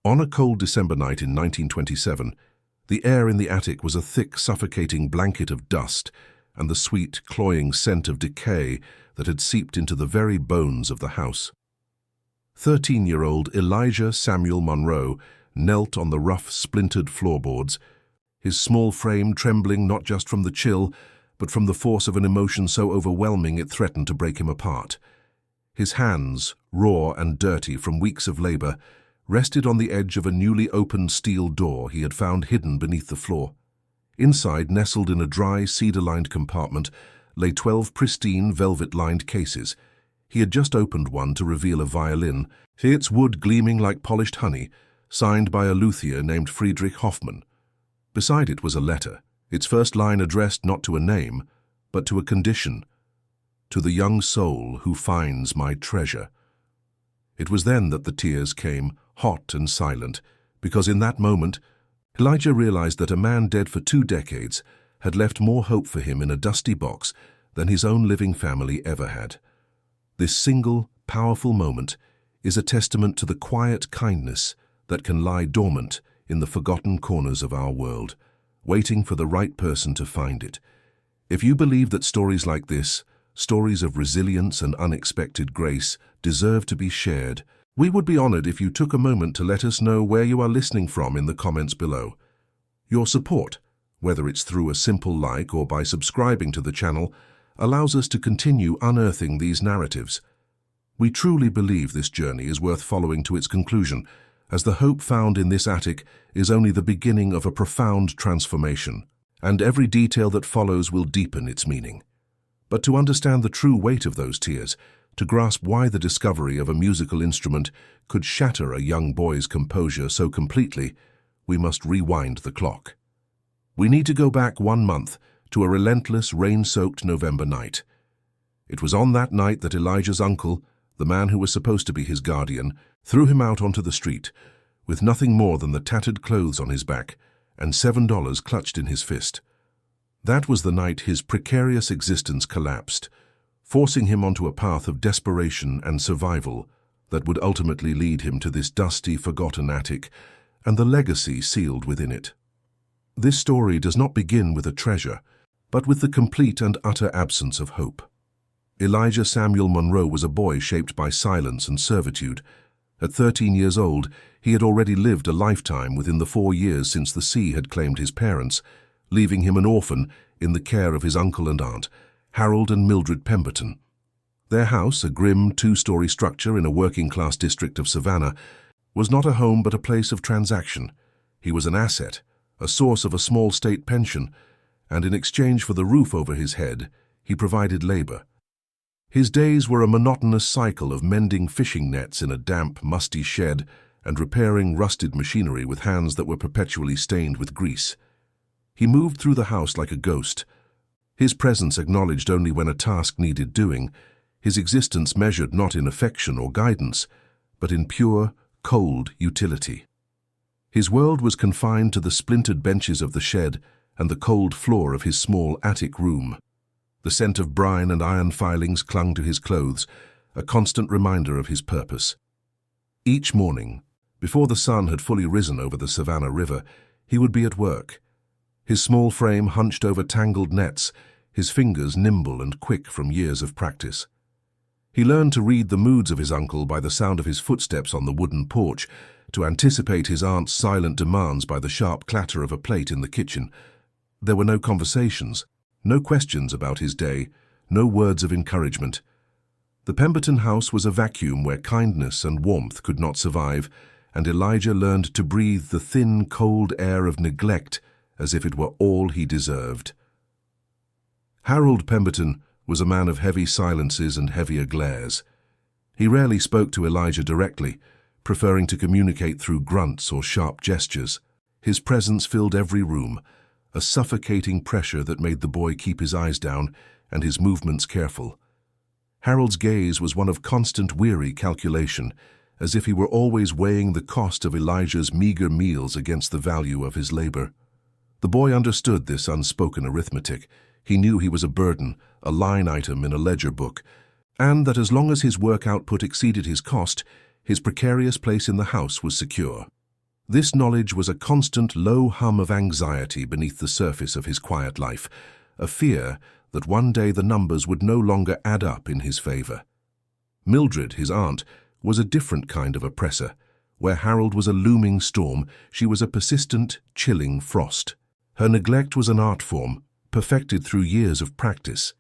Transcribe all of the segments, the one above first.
On a cold December night in 1927, the air in the attic was a thick, suffocating blanket of dust and the sweet, cloying scent of decay that had seeped into the very bones of the house. 13-year-old Elijah Samuel Monroe knelt on the rough, splintered floorboards, his small frame trembling not just from the chill, but from the force of an emotion so overwhelming it threatened to break him apart. His hands, raw and dirty from weeks of labor, rested on the edge of a newly opened steel door he had found hidden beneath the floor. Inside, nestled in a dry, cedar-lined compartment, lay 12 pristine, velvet-lined cases. He had just opened one to reveal a violin, its wood gleaming like polished honey, signed by a luthier named Friedrich Hoffmann. Beside it was a letter, its first line addressed not to a name, but to a condition: "To the young soul who finds my treasure." It was then that the tears came, hot and silent, because in that moment, Elijah realized that a man dead for 2 decades had left more hope for him in a dusty box than his own living family ever had. This single, powerful moment is a testament to the quiet kindness that can lie dormant in the forgotten corners of our world, waiting for the right person to find it. If you believe that stories like this, stories of resilience and unexpected grace, deserve to be shared, we would be honored if you took a moment to let us know where you are listening from in the comments below. Your support, whether it's through a simple like or by subscribing to the channel, allows us to continue unearthing these narratives. We truly believe this journey is worth following to its conclusion, as the hope found in this attic is only the beginning of a profound transformation, and every detail that follows will deepen its meaning. But to understand the true weight of those tears, to grasp why the discovery of a musical instrument could shatter a young boy's composure so completely, we must rewind the clock. We need to go back 1 month to a relentless, rain-soaked November night. It was on that night that Elijah's uncle, the man who was supposed to be his guardian, threw him out onto the street, with nothing more than the tattered clothes on his back and $7 clutched in his fist. That was the night his precarious existence collapsed, forcing him onto a path of desperation and survival that would ultimately lead him to this dusty, forgotten attic and the legacy sealed within it. This story does not begin with a treasure, but with the complete and utter absence of hope. Elijah Samuel Monroe was a boy shaped by silence and servitude. At 13 years old, he had already lived a lifetime within the 4 years since the sea had claimed his parents, leaving him an orphan in the care of his uncle and aunt, Harold and Mildred Pemberton. Their house, a grim 2-story structure in a working-class district of Savannah, was not a home but a place of transaction. He was an asset, a source of a small state pension, and in exchange for the roof over his head, he provided labor. His days were a monotonous cycle of mending fishing nets in a damp, musty shed and repairing rusted machinery with hands that were perpetually stained with grease. He moved through the house like a ghost, his presence acknowledged only when a task needed doing, his existence measured not in affection or guidance, but in pure, cold utility. His world was confined to the splintered benches of the shed and the cold floor of his small attic room. The scent of brine and iron filings clung to his clothes, a constant reminder of his purpose. Each morning, before the sun had fully risen over the Savannah River, he would be at work. His small frame hunched over tangled nets, his fingers nimble and quick from years of practice. He learned to read the moods of his uncle by the sound of his footsteps on the wooden porch, to anticipate his aunt's silent demands by the sharp clatter of a plate in the kitchen. There were no conversations, no questions about his day, no words of encouragement. The Pemberton house was a vacuum where kindness and warmth could not survive, and Elijah learned to breathe the thin, cold air of neglect as if it were all he deserved. Harold Pemberton was a man of heavy silences and heavier glares. He rarely spoke to Elijah directly, preferring to communicate through grunts or sharp gestures. His presence filled every room, a suffocating pressure that made the boy keep his eyes down and his movements careful. Harold's gaze was one of constant weary calculation, as if he were always weighing the cost of Elijah's meager meals against the value of his labor. The boy understood this unspoken arithmetic. He knew he was a burden, a line item in a ledger book, and that as long as his work output exceeded his cost, his precarious place in the house was secure. This knowledge was a constant low hum of anxiety beneath the surface of his quiet life, a fear that one day the numbers would no longer add up in his favor. Mildred, his aunt, was a different kind of oppressor. Where Harold was a looming storm, she was a persistent, chilling frost. Her neglect was an art form, perfected through years of practice.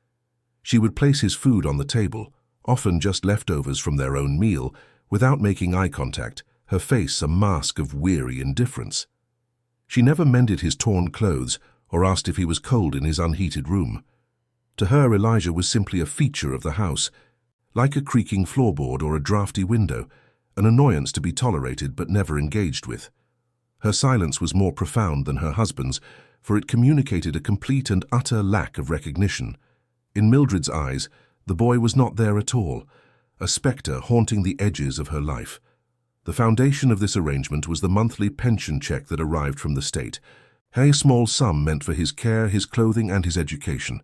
She would place his food on the table, often just leftovers from their own meal, without making eye contact, her face a mask of weary indifference. She never mended his torn clothes or asked if he was cold in his unheated room. To her, Elijah was simply a feature of the house, like a creaking floorboard or a drafty window, an annoyance to be tolerated but never engaged with. Her silence was more profound than her husband's, for it communicated a complete and utter lack of recognition. In Mildred's eyes, the boy was not there at all, a spectre haunting the edges of her life. The foundation of this arrangement was the monthly pension check that arrived from the state, a small sum meant for his care, his clothing, and his education.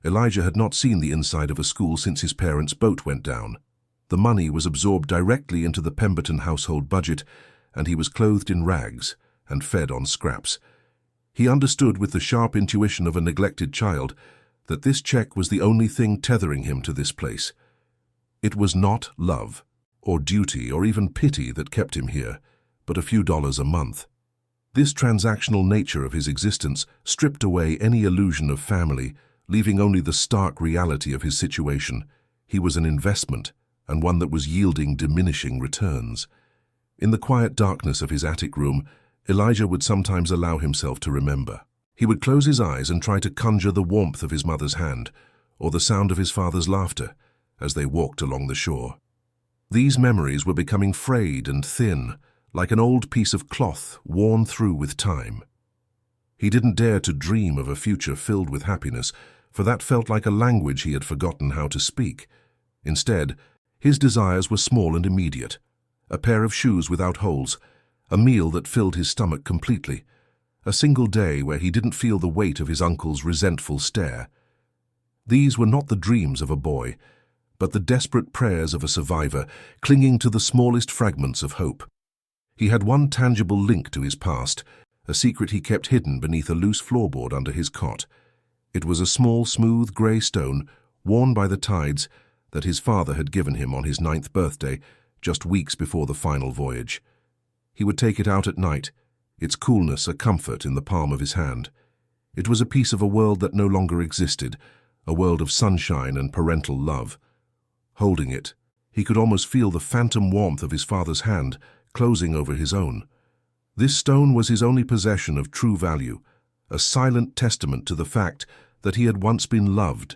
Elijah had not seen the inside of a school since his parents' boat went down. The money was absorbed directly into the Pemberton household budget, and he was clothed in rags and fed on scraps. He understood with the sharp intuition of a neglected child that this check was the only thing tethering him to this place. It was not love, or duty, or even pity that kept him here, but a few dollars a month. This transactional nature of his existence stripped away any illusion of family, leaving only the stark reality of his situation. He was an investment, and one that was yielding diminishing returns. In the quiet darkness of his attic room, Elijah would sometimes allow himself to remember. He would close his eyes and try to conjure the warmth of his mother's hand, or the sound of his father's laughter, as they walked along the shore. These memories were becoming frayed and thin, like an old piece of cloth worn through with time. He didn't dare to dream of a future filled with happiness, for that felt like a language he had forgotten how to speak. Instead, his desires were small and immediate: a pair of shoes without holes, a meal that filled his stomach completely, a single day where he didn't feel the weight of his uncle's resentful stare. These were not the dreams of a boy, but the desperate prayers of a survivor clinging to the smallest fragments of hope. He had one tangible link to his past, a secret he kept hidden beneath a loose floorboard under his cot. It was a small, smooth grey stone, worn by the tides, that his father had given him on his 9th birthday, just weeks before the final voyage. He would take it out at night, its coolness a comfort in the palm of his hand. It was a piece of a world that no longer existed, a world of sunshine and parental love. Holding it, he could almost feel the phantom warmth of his father's hand closing over his own. This stone was his only possession of true value, a silent testament to the fact that he had once been loved,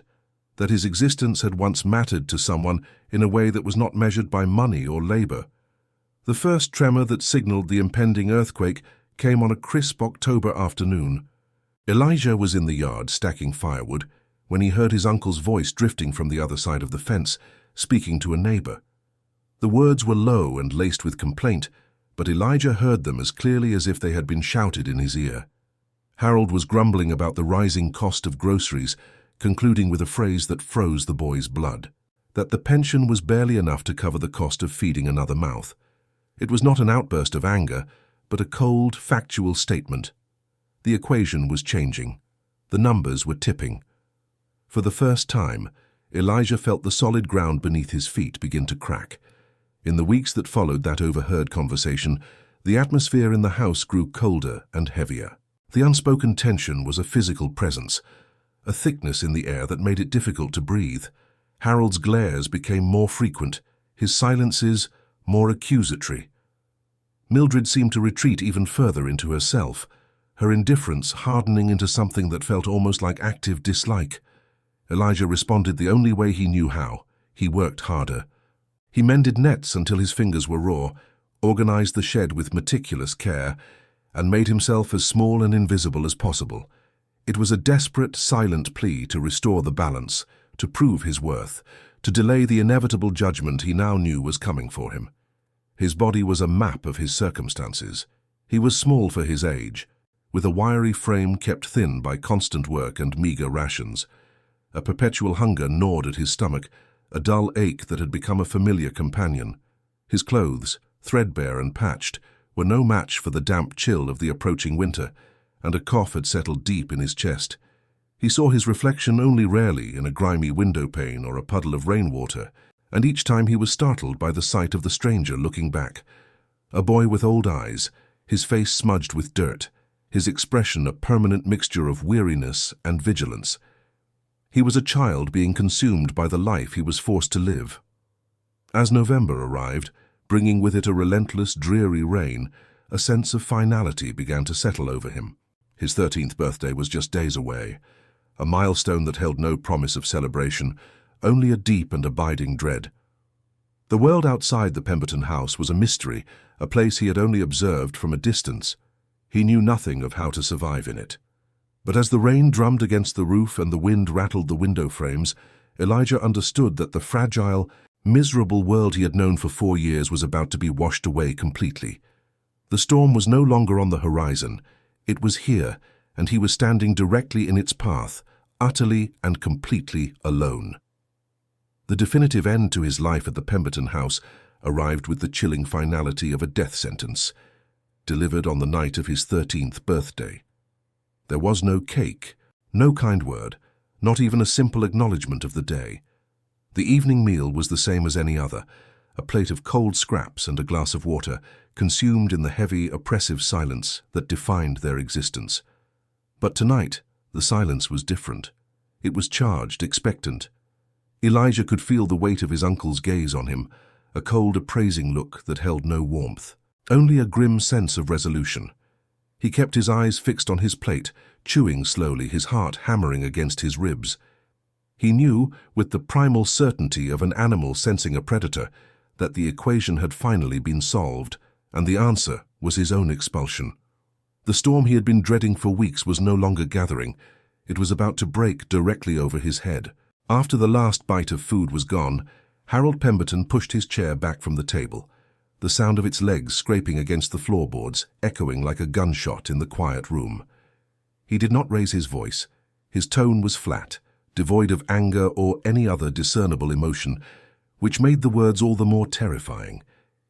that his existence had once mattered to someone in a way that was not measured by money or labor. The first tremor that signaled the impending earthquake came on a crisp October afternoon. Elijah was in the yard stacking firewood when he heard his uncle's voice drifting from the other side of the fence, speaking to a neighbor. The words were low and laced with complaint, but Elijah heard them as clearly as if they had been shouted in his ear. Harold was grumbling about the rising cost of groceries, concluding with a phrase that froze the boy's blood: that the pension was barely enough to cover the cost of feeding another mouth. It was not an outburst of anger, but a cold, factual statement. The equation was changing. The numbers were tipping. For the first time, Elijah felt the solid ground beneath his feet begin to crack. In the weeks that followed that overheard conversation, the atmosphere in the house grew colder and heavier. The unspoken tension was a physical presence, a thickness in the air that made it difficult to breathe. Harold's glares became more frequent, his silences more accusatory. Mildred seemed to retreat even further into herself, her indifference hardening into something that felt almost like active dislike. Elijah responded the only way he knew how. He worked harder. He mended nets until his fingers were raw, organized the shed with meticulous care, and made himself as small and invisible as possible. It was a desperate, silent plea to restore the balance, to prove his worth, to delay the inevitable judgment he now knew was coming for him. His body was a map of his circumstances. He was small for his age, with a wiry frame kept thin by constant work and meager rations. A perpetual hunger gnawed at his stomach, a dull ache that had become a familiar companion. His clothes, threadbare and patched, were no match for the damp chill of the approaching winter, and a cough had settled deep in his chest. He saw his reflection only rarely in a grimy window pane or a puddle of rainwater, and each time he was startled by the sight of the stranger looking back. A boy with old eyes, his face smudged with dirt, his expression a permanent mixture of weariness and vigilance. He was a child being consumed by the life he was forced to live. As November arrived, bringing with it a relentless, dreary rain, a sense of finality began to settle over him. His 13th birthday was just days away, a milestone that held no promise of celebration, only a deep and abiding dread. The world outside the Pemberton house was a mystery, a place he had only observed from a distance. He knew nothing of how to survive in it. But as the rain drummed against the roof and the wind rattled the window frames, Elijah understood that the fragile, miserable world he had known for 4 years was about to be washed away completely. The storm was no longer on the horizon. It was here, and he was standing directly in its path, utterly and completely alone. The definitive end to his life at the Pemberton house arrived with the chilling finality of a death sentence, delivered on the night of his 13th birthday. There was no cake, no kind word, not even a simple acknowledgement of the day. The evening meal was the same as any other, a plate of cold scraps and a glass of water, consumed in the heavy, oppressive silence that defined their existence. But tonight, the silence was different. It was charged, expectant. Elijah could feel the weight of his uncle's gaze on him, a cold, appraising look that held no warmth, only a grim sense of resolution. He kept his eyes fixed on his plate, chewing slowly, his heart hammering against his ribs. He knew, with the primal certainty of an animal sensing a predator, that the equation had finally been solved, and the answer was his own expulsion. The storm he had been dreading for weeks was no longer gathering. It was about to break directly over his head. After the last bite of food was gone, Harold Pemberton pushed his chair back from the table, the sound of its legs scraping against the floorboards echoing like a gunshot in the quiet room. He did not raise his voice. His tone was flat, devoid of anger or any other discernible emotion, which made the words all the more terrifying.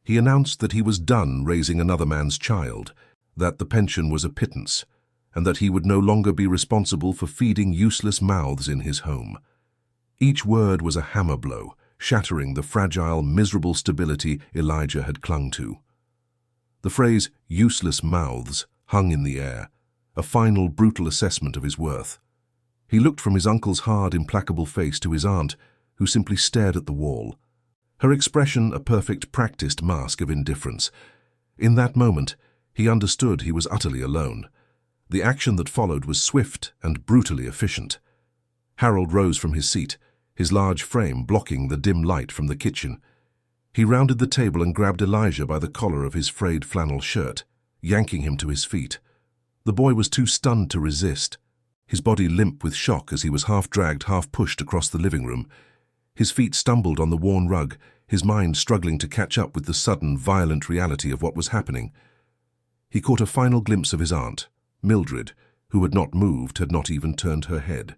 He announced that he was done raising another man's child, that the pension was a pittance, and that he would no longer be responsible for feeding useless mouths in his home. Each word was a hammer blow, shattering the fragile, miserable stability Elijah had clung to. The phrase "useless mouths" hung in the air, a final, brutal assessment of his worth. He looked from his uncle's hard, implacable face to his aunt, who simply stared at the wall, her expression a perfect, practiced mask of indifference. In that moment, he understood he was utterly alone. The action that followed was swift and brutally efficient. Harold rose from his seat, his large frame blocking the dim light from the kitchen. He rounded the table and grabbed Elijah by the collar of his frayed flannel shirt, yanking him to his feet. The boy was too stunned to resist, his body limp with shock as he was half dragged, half pushed across the living room. His feet stumbled on the worn rug, his mind struggling to catch up with the sudden, violent reality of what was happening. He caught a final glimpse of his aunt, Mildred, who had not moved, had not even turned her head.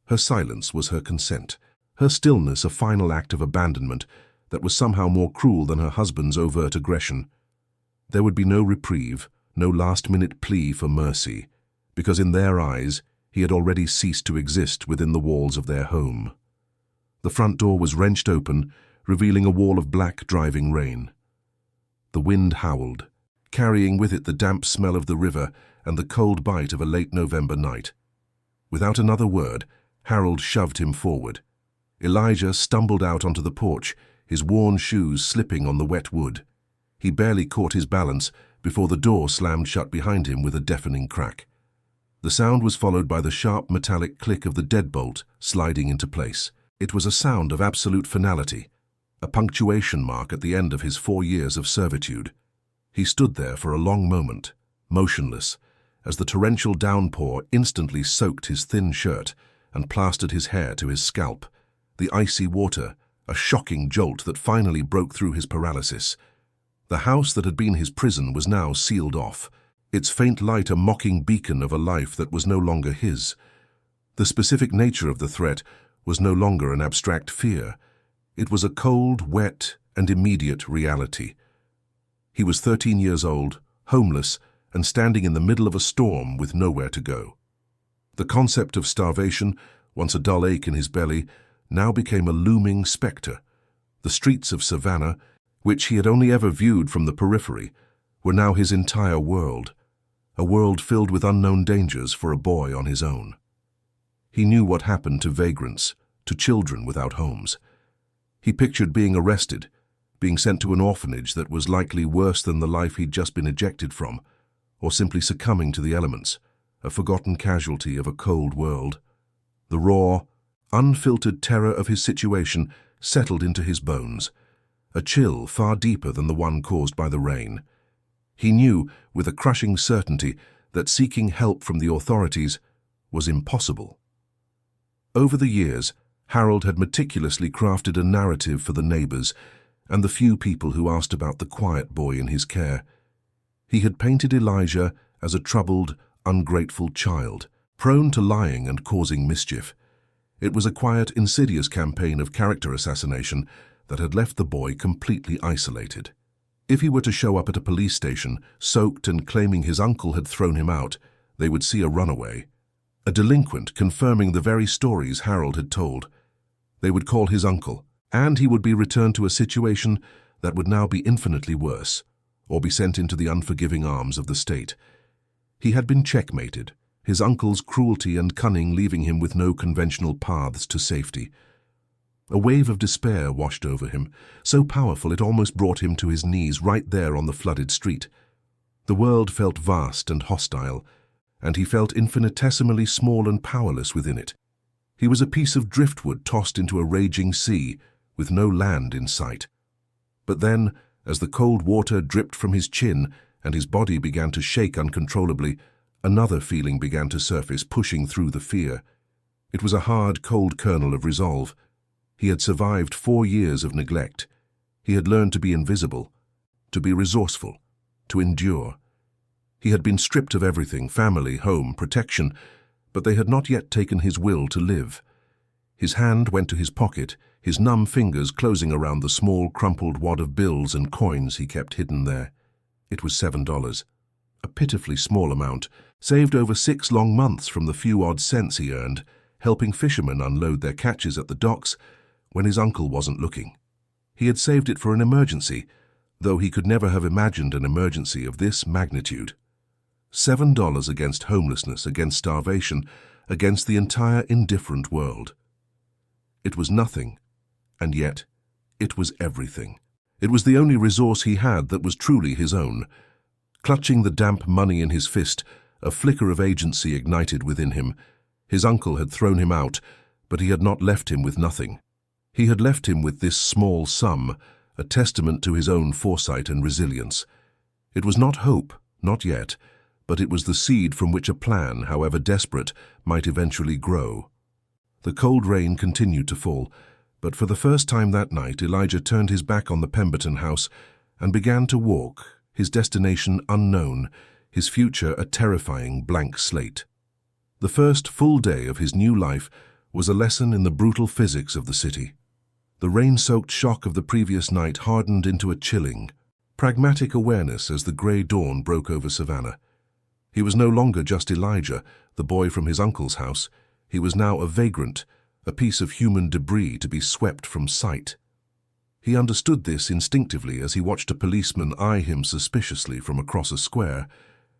Her silence was her consent, her stillness a final act of abandonment that was somehow more cruel than her husband's overt aggression. There would be no reprieve, no last-minute plea for mercy, because in their eyes he had already ceased to exist within the walls of their home. The front door was wrenched open, revealing a wall of black, driving rain. The wind howled, carrying with it the damp smell of the river and the cold bite of a late November night. Without another word, Harold shoved him forward. Elijah stumbled out onto the porch, his worn shoes slipping on the wet wood. He barely caught his balance before the door slammed shut behind him with a deafening crack. The sound was followed by the sharp metallic click of the deadbolt sliding into place. It was a sound of absolute finality, a punctuation mark at the end of his 4 years of servitude. He stood there for a long moment, motionless, as the torrential downpour instantly soaked his thin shirt and plastered his hair to his scalp. The icy water, a shocking jolt that finally broke through his paralysis. The house that had been his prison was now sealed off, its faint light a mocking beacon of a life that was no longer his. The specific nature of the threat was no longer an abstract fear. It was a cold, wet, and immediate reality. He was 13 years old, homeless, and standing in the middle of a storm with nowhere to go. The concept of starvation, once a dull ache in his belly, now became a looming spectre. The streets of Savannah, which he had only ever viewed from the periphery, were now his entire world, a world filled with unknown dangers for a boy on his own. He knew what happened to vagrants, to children without homes. He pictured being arrested, being sent to an orphanage that was likely worse than the life he'd just been ejected from, or simply succumbing to the elements, a forgotten casualty of a cold world. The raw, unfiltered terror of his situation settled into his bones, a chill far deeper than the one caused by the rain. He knew, with a crushing certainty, that seeking help from the authorities was impossible. Over the years, Harold had meticulously crafted a narrative for the neighbors and the few people who asked about the quiet boy in his care. He had painted Elijah as a troubled, ungrateful child, prone to lying and causing mischief. It was a quiet, insidious campaign of character assassination that had left the boy completely isolated. If he were to show up at a police station, soaked and claiming his uncle had thrown him out, they would see a runaway, a delinquent confirming the very stories Harold had told. They would call his uncle, and he would be returned to a situation that would now be infinitely worse, or be sent into the unforgiving arms of the state. He had been checkmated, his uncle's cruelty and cunning leaving him with no conventional paths to safety. A wave of despair washed over him, so powerful it almost brought him to his knees right there on the flooded street. The world felt vast and hostile, and he felt infinitesimally small and powerless within it. He was a piece of driftwood tossed into a raging sea, with no land in sight. But then, as the cold water dripped from his chin and his body began to shake uncontrollably, another feeling began to surface, pushing through the fear. It was a hard, cold kernel of resolve. He had survived 4 years of neglect. He had learned to be invisible, to be resourceful, to endure. He had been stripped of everything, family, home, protection, but they had not yet taken his will to live. His hand went to his pocket, his numb fingers closing around the small, crumpled wad of bills and coins he kept hidden there. It was $7, a pitifully small amount, saved over 6 long months from the few odd cents he earned, helping fishermen unload their catches at the docks when his uncle wasn't looking. He had saved it for an emergency, though he could never have imagined an emergency of this magnitude. $7 against homelessness, against starvation, against the entire indifferent world. It was nothing, and yet it was everything. It was the only resource he had that was truly his own. Clutching the damp money in his fist, a flicker of agency ignited within him. His uncle had thrown him out, but he had not left him with nothing. He had left him with this small sum, a testament to his own foresight and resilience. It was not hope, not yet, but it was the seed from which a plan, however desperate, might eventually grow. The cold rain continued to fall, but for the first time that night Elijah turned his back on the Pemberton house and began to walk, his destination unknown, his future a terrifying blank slate. The first full day of his new life was a lesson in the brutal physics of the city. The rain-soaked shock of the previous night hardened into a chilling, pragmatic awareness as the grey dawn broke over Savannah. He was no longer just Elijah, the boy from his uncle's house. He was now a vagrant, a piece of human debris to be swept from sight. He understood this instinctively as he watched a policeman eye him suspiciously from across a square,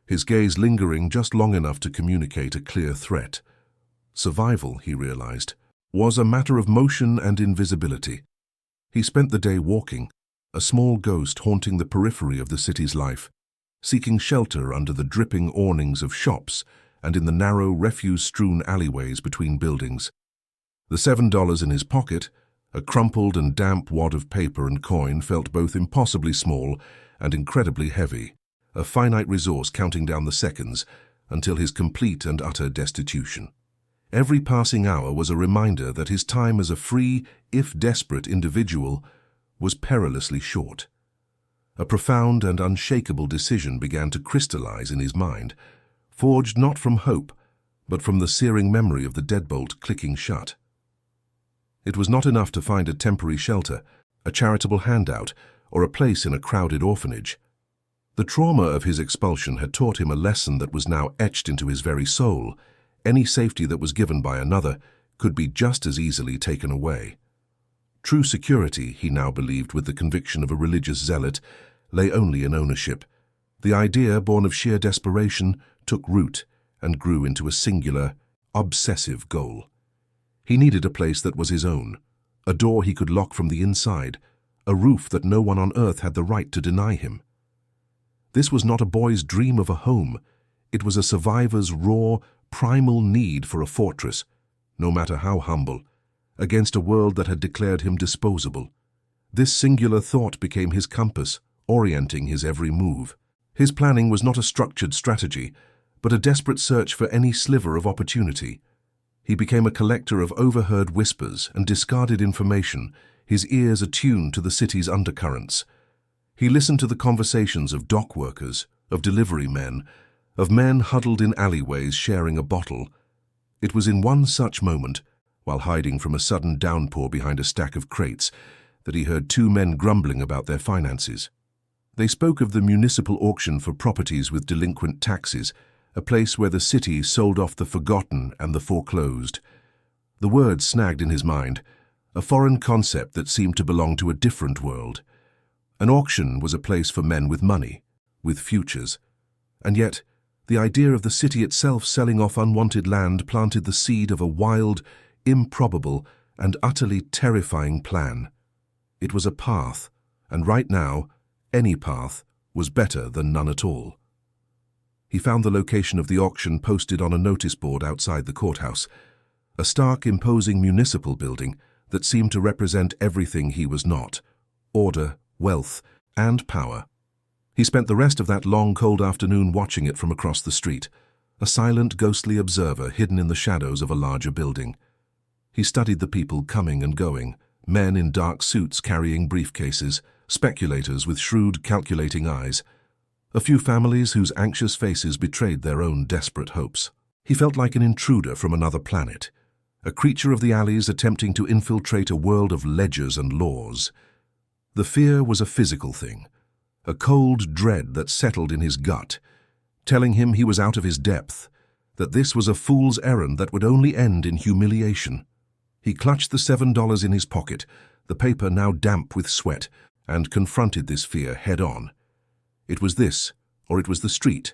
his gaze lingering just long enough to communicate a clear threat. Survival, he realized, was a matter of motion and invisibility. He spent the day walking, a small ghost haunting the periphery of the city's life, seeking shelter under the dripping awnings of shops and in the narrow, refuse-strewn alleyways between buildings. The $7 in his pocket, a crumpled and damp wad of paper and coin, felt both impossibly small and incredibly heavy, a finite resource counting down the seconds until his complete and utter destitution. Every passing hour was a reminder that his time as a free, if desperate, individual was perilously short. A profound and unshakable decision began to crystallize in his mind, forged not from hope, but from the searing memory of the deadbolt clicking shut. It was not enough to find a temporary shelter, a charitable handout, or a place in a crowded orphanage. The trauma of his expulsion had taught him a lesson that was now etched into his very soul. Any safety that was given by another could be just as easily taken away. True security, he now believed with the conviction of a religious zealot, lay only in ownership. The idea, born of sheer desperation, took root and grew into a singular, obsessive goal. He needed a place that was his own, a door he could lock from the inside, a roof that no one on earth had the right to deny him. This was not a boy's dream of a home. It was a survivor's raw, primal need for a fortress, no matter how humble, against a world that had declared him disposable. This singular thought became his compass, orienting his every move. His planning was not a structured strategy, but a desperate search for any sliver of opportunity. He became a collector of overheard whispers and discarded information, his ears attuned to the city's undercurrents. He listened to the conversations of dock workers, of delivery men, of men huddled in alleyways sharing a bottle. It was in one such moment, while hiding from a sudden downpour behind a stack of crates, that he heard two men grumbling about their finances. They spoke of the municipal auction for properties with delinquent taxes, a place where the city sold off the forgotten and the foreclosed. The word snagged in his mind, a foreign concept that seemed to belong to a different world. An auction was a place for men with money, with futures. And yet, the idea of the city itself selling off unwanted land planted the seed of a wild, improbable, and utterly terrifying plan. It was a path, and right now, any path was better than none at all. He found the location of the auction posted on a notice board outside the courthouse, a stark, imposing municipal building that seemed to represent everything he was not: order, wealth, and power. He spent the rest of that long, cold afternoon watching it from across the street, a silent, ghostly observer hidden in the shadows of a larger building. He studied the people coming and going, men in dark suits carrying briefcases, speculators with shrewd, calculating eyes, a few families whose anxious faces betrayed their own desperate hopes. He felt like an intruder from another planet, a creature of the alleys attempting to infiltrate a world of ledgers and laws. The fear was a physical thing, a cold dread that settled in his gut, telling him he was out of his depth, that this was a fool's errand that would only end in humiliation. He clutched the $7 in his pocket, the paper now damp with sweat, and confronted this fear head-on. It was this, or it was the street,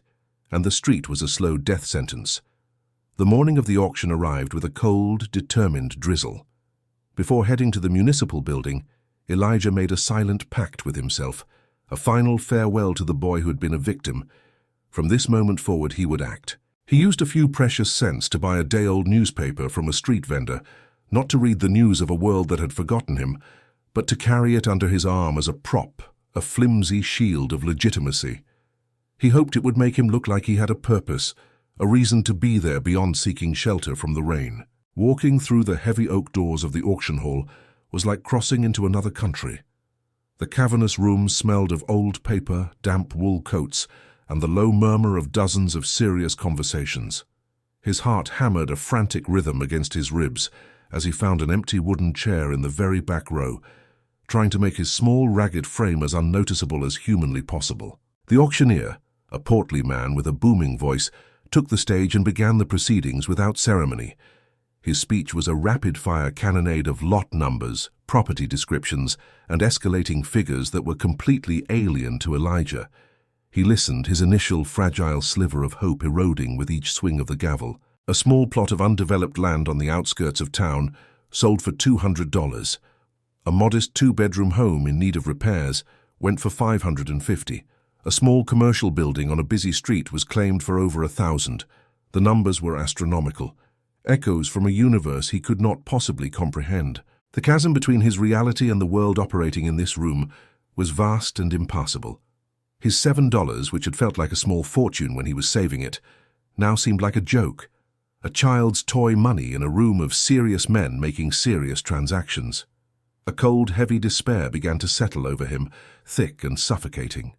and the street was a slow death sentence. The morning of the auction arrived with a cold, determined drizzle. Before heading to the municipal building, Elijah made a silent pact with himself, a final farewell to the boy who had been a victim. From this moment forward he would act. He used a few precious cents to buy a day-old newspaper from a street vendor, not to read the news of a world that had forgotten him, but to carry it under his arm as a prop, a flimsy shield of legitimacy. He hoped it would make him look like he had a purpose, a reason to be there beyond seeking shelter from the rain. Walking through the heavy oak doors of the auction hall was like crossing into another country. The cavernous room smelled of old paper, damp wool coats, and the low murmur of dozens of serious conversations. His heart hammered a frantic rhythm against his ribs as he found an empty wooden chair in the very back row, trying to make his small, ragged frame as unnoticeable as humanly possible. The auctioneer, a portly man with a booming voice, took the stage and began the proceedings without ceremony. His speech was a rapid-fire cannonade of lot numbers, property descriptions, and escalating figures that were completely alien to Elijah. He listened, his initial fragile sliver of hope eroding with each swing of the gavel. A small plot of undeveloped land on the outskirts of town sold for $200. A modest two-bedroom home in need of repairs went for $550. A small commercial building on a busy street was claimed for over $1,000. The numbers were astronomical, echoes from a universe he could not possibly comprehend. The chasm between his reality and the world operating in this room was vast and impassable. His $7, which had felt like a small fortune when he was saving it, now seemed like a joke, a child's toy money in a room of serious men making serious transactions. A cold, heavy despair began to settle over him, thick and suffocating.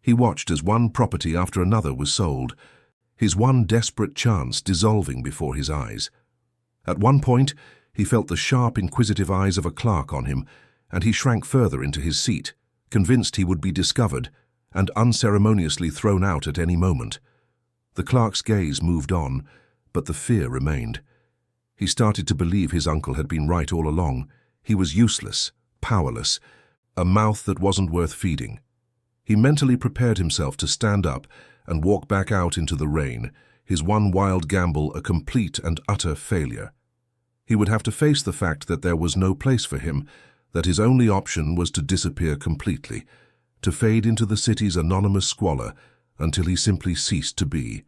He watched as one property after another was sold, his one desperate chance dissolving before his eyes. At one point, he felt the sharp, inquisitive eyes of a clerk on him, and he shrank further into his seat, convinced he would be discovered, and unceremoniously thrown out at any moment. The clerk's gaze moved on, but the fear remained. He started to believe his uncle had been right all along. He was useless, powerless, a mouth that wasn't worth feeding. He mentally prepared himself to stand up and walk back out into the rain, his one wild gamble a complete and utter failure. He would have to face the fact that there was no place for him, that his only option was to disappear completely, to fade into the city's anonymous squalor until he simply ceased to be.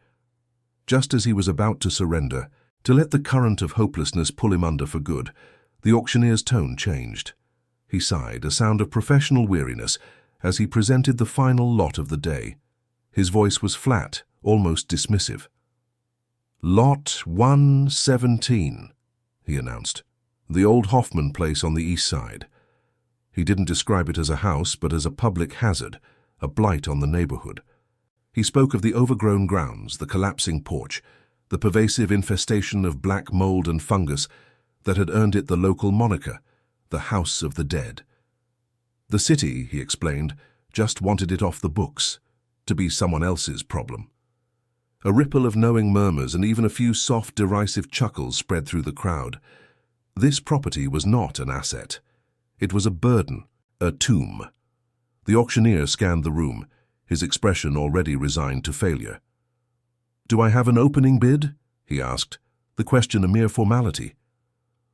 Just as he was about to surrender, to let the current of hopelessness pull him under for good, the auctioneer's tone changed. He sighed, a sound of professional weariness, as he presented the final lot of the day. His voice was flat, almost dismissive. "Lot 117, he announced. "The old Hoffman place on the east side." He didn't describe it as a house, but as a public hazard, a blight on the neighborhood. He spoke of the overgrown grounds, the collapsing porch, the pervasive infestation of black mold and fungus that had earned it the local moniker, the House of the Dead. The city, he explained, just wanted it off the books, to be someone else's problem. A ripple of knowing murmurs and even a few soft, derisive chuckles spread through the crowd. This property was not an asset. It was a burden, a tomb. The auctioneer scanned the room, his expression already resigned to failure. "Do I have an opening bid?" he asked, the question a mere formality.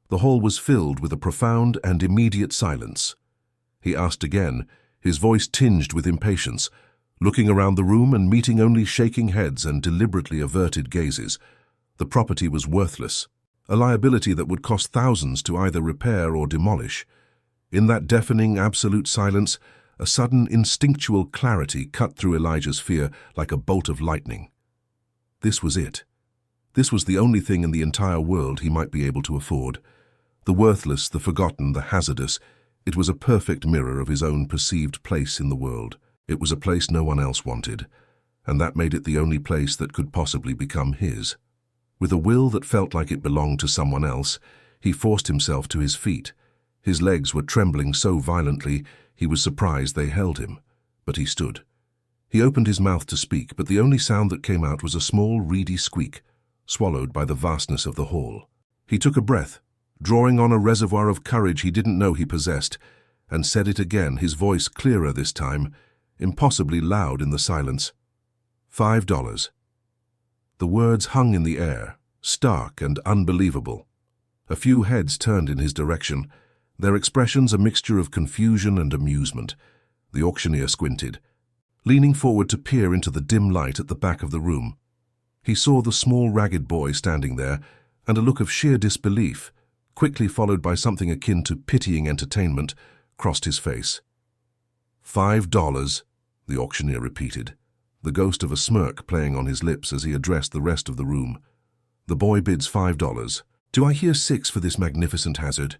The hall was filled with a profound and immediate silence. He asked again, his voice tinged with impatience, looking around the room and meeting only shaking heads and deliberately averted gazes. The property was worthless, a liability that would cost thousands to either repair or demolish. In that deafening, absolute silence, a sudden instinctual clarity cut through Elijah's fear like a bolt of lightning. This was it. This was the only thing in the entire world he might be able to afford. The worthless, the forgotten, the hazardous. It was a perfect mirror of his own perceived place in the world. It was a place no one else wanted, and that made it the only place that could possibly become his. With a will that felt like it belonged to someone else, he forced himself to his feet. His legs were trembling so violently, he was surprised they held him, but he stood. He opened his mouth to speak, but the only sound that came out was a small, reedy squeak, swallowed by the vastness of the hall. He took a breath, drawing on a reservoir of courage he didn't know he possessed, and said it again, his voice clearer this time, impossibly loud in the silence. $5. The words hung in the air, stark and unbelievable. A few heads turned in his direction, their expressions a mixture of confusion and amusement. The auctioneer squinted, leaning forward to peer into the dim light at the back of the room. He saw the small, ragged boy standing there, and a look of sheer disbelief, quickly followed by something akin to pitying entertainment, crossed his face. $5, the auctioneer repeated, the ghost of a smirk playing on his lips as he addressed the rest of the room. The boy bids $5. Do I hear 6 for this magnificent hazard?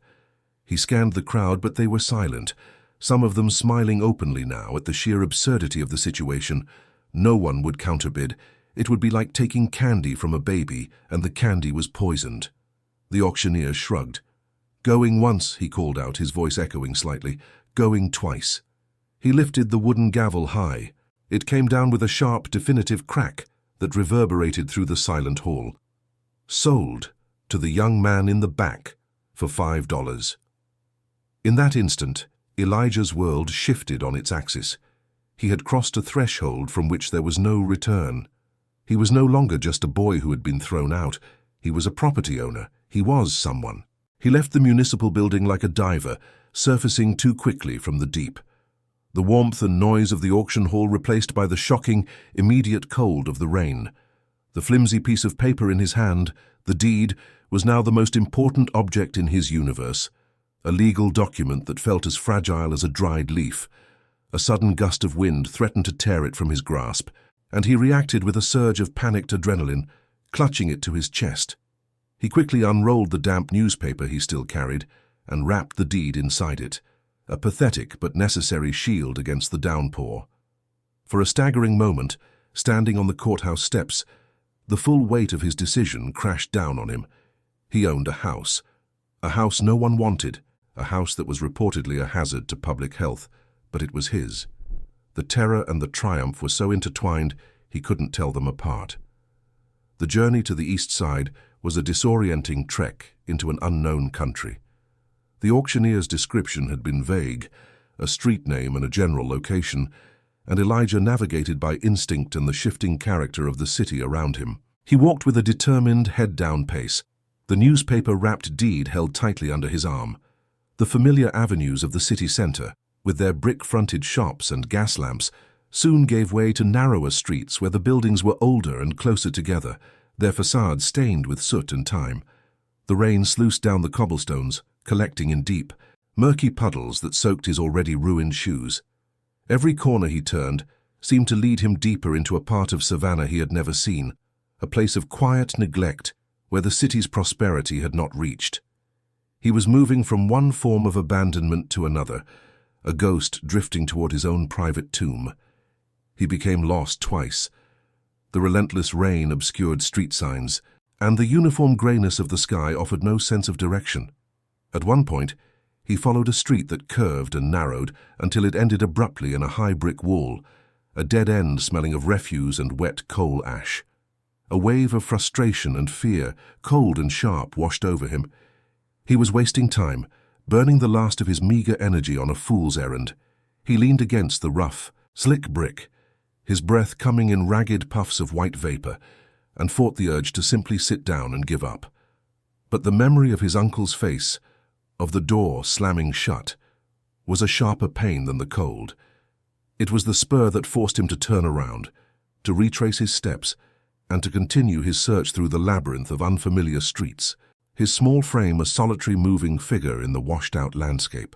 He scanned the crowd, but they were silent, some of them smiling openly now at the sheer absurdity of the situation. No one would counterbid. It would be like taking candy from a baby, and the candy was poisoned. The auctioneer shrugged. "Going once," he called out, his voice echoing slightly. "Going twice." He lifted the wooden gavel high. It came down with a sharp, definitive crack that reverberated through the silent hall. "Sold to the young man in the back for $5. In that instant, Elijah's world shifted on its axis. He had crossed a threshold from which there was no return. He was no longer just a boy who had been thrown out. He was a property owner. He was someone. He left the municipal building like a diver, surfacing too quickly from the deep. The warmth and noise of the auction hall replaced by the shocking, immediate cold of the rain. The flimsy piece of paper in his hand, the deed, was now the most important object in his universe. A legal document that felt as fragile as a dried leaf. A sudden gust of wind threatened to tear it from his grasp, and he reacted with a surge of panicked adrenaline, clutching it to his chest. He quickly unrolled the damp newspaper he still carried and wrapped the deed inside it, a pathetic but necessary shield against the downpour. For a staggering moment, standing on the courthouse steps, the full weight of his decision crashed down on him. He owned a house no one wanted, a house that was reportedly a hazard to public health, but it was his. The terror and the triumph were so intertwined he couldn't tell them apart. The journey to the east side was a disorienting trek into an unknown country. The auctioneer's description had been vague, a street name and a general location, and Elijah navigated by instinct and the shifting character of the city around him. He walked with a determined, head-down pace, the newspaper-wrapped deed held tightly under his arm. The familiar avenues of the city center, with their brick-fronted shops and gas lamps, soon gave way to narrower streets where the buildings were older and closer together, their facades stained with soot and time. The rain sluiced down the cobblestones, collecting in deep, murky puddles that soaked his already ruined shoes. Every corner he turned seemed to lead him deeper into a part of Savannah he had never seen, a place of quiet neglect where the city's prosperity had not reached. He was moving from one form of abandonment to another, a ghost drifting toward his own private tomb. He became lost twice. The relentless rain obscured street signs, and the uniform grayness of the sky offered no sense of direction. At one point, he followed a street that curved and narrowed until it ended abruptly in a high brick wall, a dead end smelling of refuse and wet coal ash. A wave of frustration and fear, cold and sharp, washed over him. He was wasting time, burning the last of his meager energy on a fool's errand. He leaned against the rough, slick brick, his breath coming in ragged puffs of white vapor, and fought the urge to simply sit down and give up. But the memory of his uncle's face, of the door slamming shut, was a sharper pain than the cold. It was the spur that forced him to turn around, to retrace his steps, and to continue his search through the labyrinth of unfamiliar streets, his small frame a solitary moving figure in the washed-out landscape.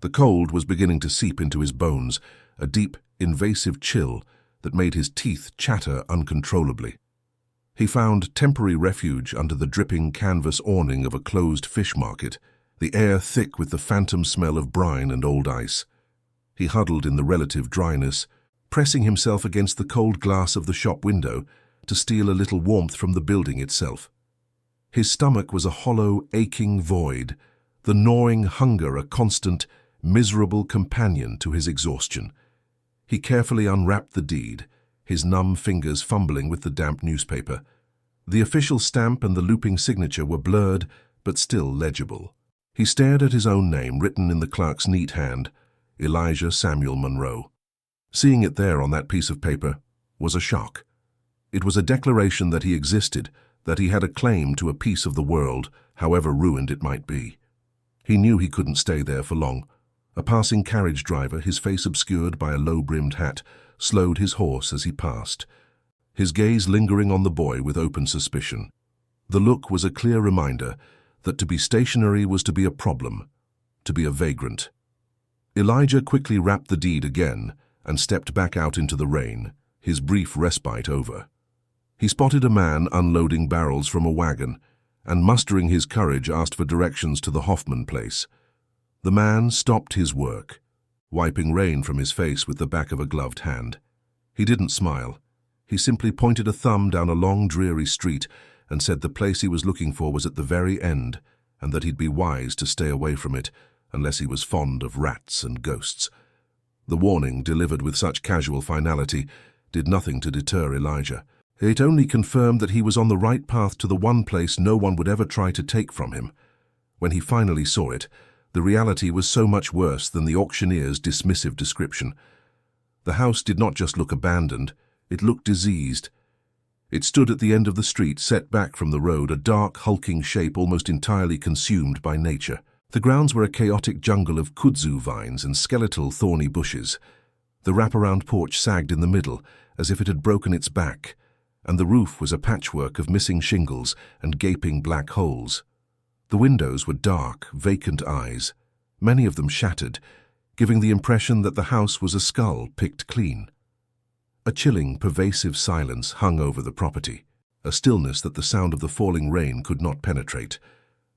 The cold was beginning to seep into his bones, a deep, invasive chill that made his teeth chatter uncontrollably. He found temporary refuge under the dripping canvas awning of a closed fish market, the air thick with the phantom smell of brine and old ice. He huddled in the relative dryness, pressing himself against the cold glass of the shop window to steal a little warmth from the building itself. His stomach was a hollow, aching void, the gnawing hunger a constant, miserable companion to his exhaustion. He carefully unwrapped the deed, his numb fingers fumbling with the damp newspaper. The official stamp and the looping signature were blurred, but still legible. He stared at his own name written in the clerk's neat hand, Elijah Samuel Monroe. Seeing it there on that piece of paper was a shock. It was a declaration that he existed, that he had a claim to a piece of the world, however ruined it might be. He knew he couldn't stay there for long. A passing carriage driver, his face obscured by a low-brimmed hat, slowed his horse as he passed, his gaze lingering on the boy with open suspicion. The look was a clear reminder that to be stationary was to be a problem, to be a vagrant. Elijah quickly wrapped the deed again and stepped back out into the rain, his brief respite over. He spotted a man unloading barrels from a wagon and, mustering his courage, asked for directions to the Hoffman place. The man stopped his work, wiping rain from his face with the back of a gloved hand. He didn't smile. He simply pointed a thumb down a long, dreary street and said the place he was looking for was at the very end and that he'd be wise to stay away from it unless he was fond of rats and ghosts. The warning, delivered with such casual finality, did nothing to deter Elijah. It only confirmed that he was on the right path to the one place no one would ever try to take from him. When he finally saw it, the reality was so much worse than the auctioneer's dismissive description. The house did not just look abandoned, it looked diseased. It stood at the end of the street, set back from the road, a dark, hulking shape almost entirely consumed by nature. The grounds were a chaotic jungle of kudzu vines and skeletal, thorny bushes. The wraparound porch sagged in the middle, as if it had broken its back, and the roof was a patchwork of missing shingles and gaping black holes. The windows were dark, vacant eyes, many of them shattered, giving the impression that the house was a skull picked clean. A chilling, pervasive silence hung over the property, a stillness that the sound of the falling rain could not penetrate.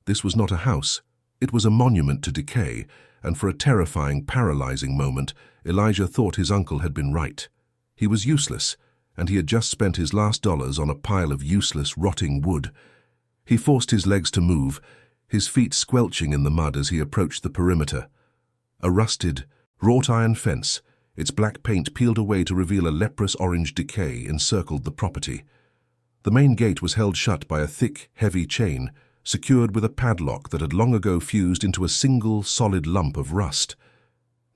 This was not a house. It was a monument to decay, and for a terrifying, paralyzing moment, Elijah thought his uncle had been right. He was useless, and he had just spent his last dollars on a pile of useless, rotting wood. He forced his legs to move, his feet squelching in the mud as he approached the perimeter. A rusted, wrought-iron fence, Its black paint peeled away to reveal a leprous orange decay encircled the property. The main gate was held shut by a thick, heavy chain, secured with a padlock that had long ago fused into a single, solid lump of rust.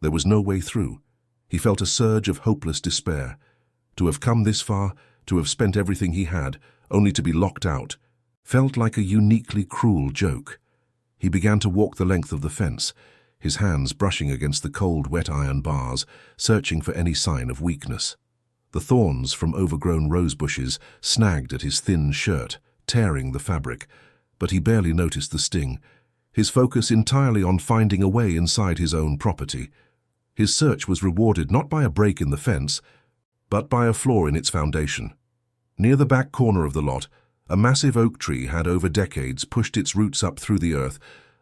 There was no way through. He felt a surge of hopeless despair. To have come this far, to have spent everything he had, only to be locked out, felt like a uniquely cruel joke. He began to walk the length of the fence, his hands brushing against the cold, wet iron bars, searching for any sign of weakness. The thorns from overgrown rose bushes snagged at his thin shirt, tearing the fabric, but he barely noticed the sting, his focus entirely on finding a way inside his own property. His search was rewarded not by a break in the fence, but by a flaw in its foundation. Near the back corner of the lot, a massive oak tree had over decades pushed its roots up through the earth,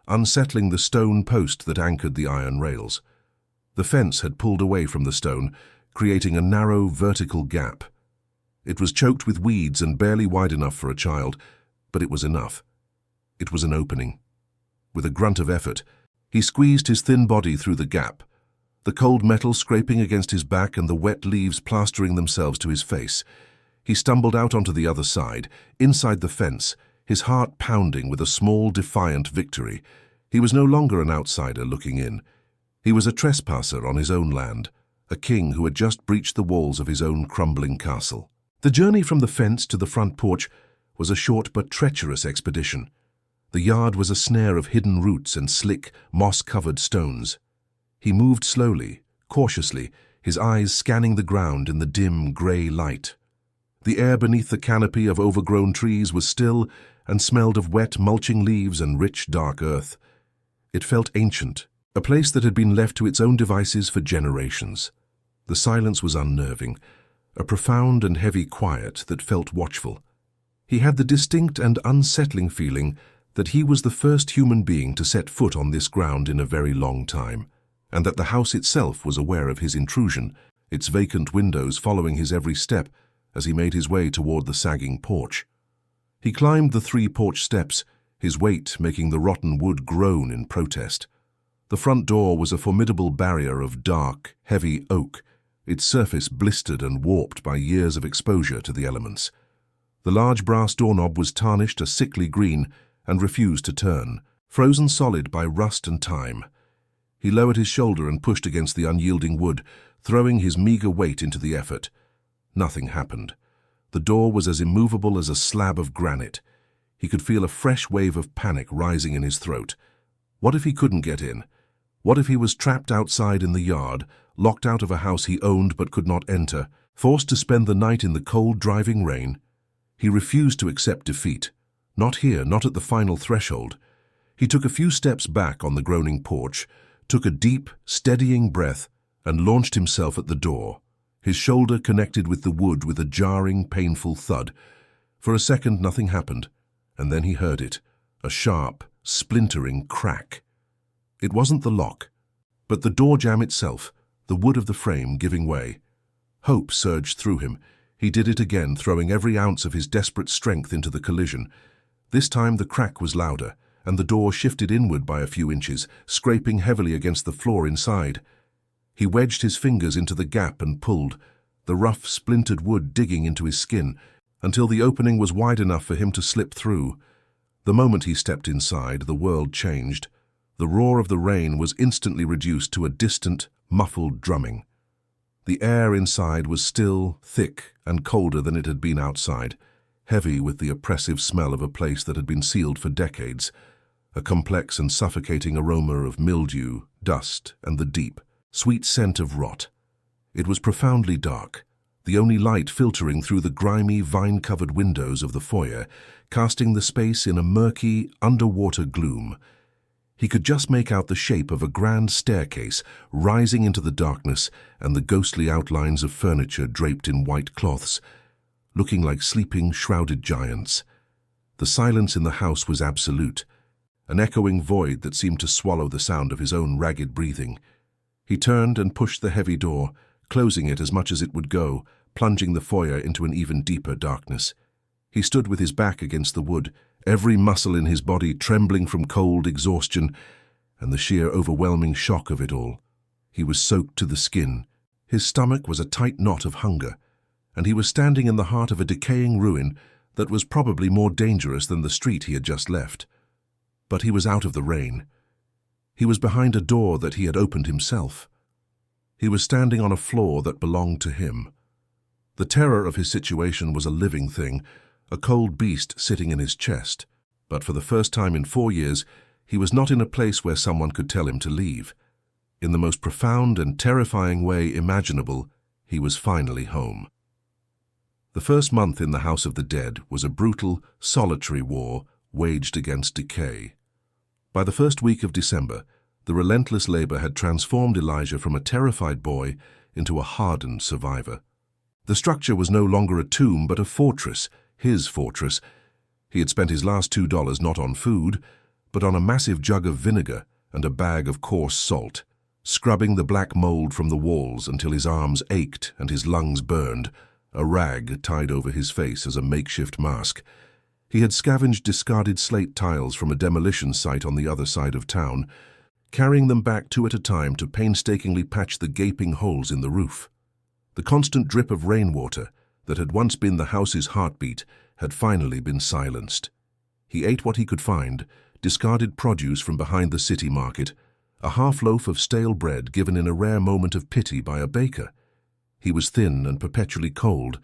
unsettling the stone post that anchored the iron rails. The fence had pulled away from the stone, creating a narrow, vertical gap. It was choked with weeds and barely wide enough for a child, but it was enough. It was an opening. With a grunt of effort, he squeezed his thin body through the gap, the cold metal scraping against his back and the wet leaves plastering themselves to his face. He stumbled out onto the other side, inside the fence, his heart pounding with a small, defiant victory. He was no longer an outsider looking in. He was a trespasser on his own land, a king who had just breached the walls of his own crumbling castle. The journey from the fence to the front porch was a short but treacherous expedition. The yard was a snare of hidden roots and slick, moss-covered stones. He moved slowly, cautiously, his eyes scanning the ground in the dim, grey light. The air beneath the canopy of overgrown trees was still and smelled of wet, mulching leaves and rich, dark earth. It felt ancient, a place that had been left to its own devices for generations. The silence was unnerving, a profound and heavy quiet that felt watchful. He had the distinct and unsettling feeling that he was the first human being to set foot on this ground in a very long time, and that the house itself was aware of his intrusion, its vacant windows following his every step as he made his way toward the sagging porch. He climbed the 3 porch steps, his weight making the rotten wood groan in protest. The front door was a formidable barrier of dark, heavy oak, its surface blistered and warped by years of exposure to the elements. The large brass doorknob was tarnished a sickly green and refused to turn, frozen solid by rust and time. He lowered his shoulder and pushed against the unyielding wood, throwing his meager weight into the effort. Nothing happened. The door was as immovable as a slab of granite. He could feel a fresh wave of panic rising in his throat. What if he couldn't get in? What if he was trapped outside in the yard, locked out of a house he owned but could not enter, forced to spend the night in the cold, driving rain? He refused to accept defeat. Not here, not at the final threshold. He took a few steps back on the groaning porch, took a deep, steadying breath, and launched himself at the door. His shoulder connected with the wood with a jarring, painful thud. For a second nothing happened, and then he heard it, a sharp, splintering crack. It wasn't the lock, but the door jamb itself, the wood of the frame giving way. Hope surged through him. He did it again, throwing every ounce of his desperate strength into the collision. This time the crack was louder, and the door shifted inward by a few inches, scraping heavily against the floor inside. He wedged his fingers into the gap and pulled, the rough, splintered wood digging into his skin, until the opening was wide enough for him to slip through. The moment he stepped inside, the world changed. The roar of the rain was instantly reduced to a distant, muffled drumming. The air inside was still, thick, and colder than it had been outside, heavy with the oppressive smell of a place that had been sealed for decades, a complex and suffocating aroma of mildew, dust, and the deep, sweet scent of rot. It was profoundly dark, the only light filtering through the grimy, vine-covered windows of the foyer, casting the space in a murky, underwater gloom. He could just make out the shape of a grand staircase rising into the darkness and the ghostly outlines of furniture draped in white cloths, looking like sleeping, shrouded giants. The silence in the house was absolute, an echoing void that seemed to swallow the sound of his own ragged breathing. He turned and pushed the heavy door, closing it as much as it would go, plunging the foyer into an even deeper darkness. He stood with his back against the wood, every muscle in his body trembling from cold exhaustion and the sheer overwhelming shock of it all. He was soaked to the skin, His stomach was a tight knot of hunger, and he was standing in the heart of a decaying ruin that was probably more dangerous than the street he had just left. But he was out of the rain. He was behind a door that he had opened himself. He was standing on a floor that belonged to him. The terror of his situation was a living thing, a cold beast sitting in his chest. But for the first time in 4 years, he was not in a place where someone could tell him to leave. In the most profound and terrifying way imaginable, he was finally home. The first month in the House of the Dead was a brutal, solitary war waged against decay. By the first week of December, the relentless labor had transformed Elijah from a terrified boy into a hardened survivor. The structure was no longer a tomb but a fortress, his fortress. He had spent his last $2 not on food, but on a massive jug of vinegar and a bag of coarse salt, scrubbing the black mold from the walls until his arms ached and his lungs burned, a rag tied over his face as a makeshift mask. He had scavenged discarded slate tiles from a demolition site on the other side of town, carrying them back 2 at a time to painstakingly patch the gaping holes in the roof. The constant drip of rainwater that had once been the house's heartbeat had finally been silenced. He ate what he could find, discarded produce from behind the city market, a half loaf of stale bread given in a rare moment of pity by a baker. He was thin and perpetually cold,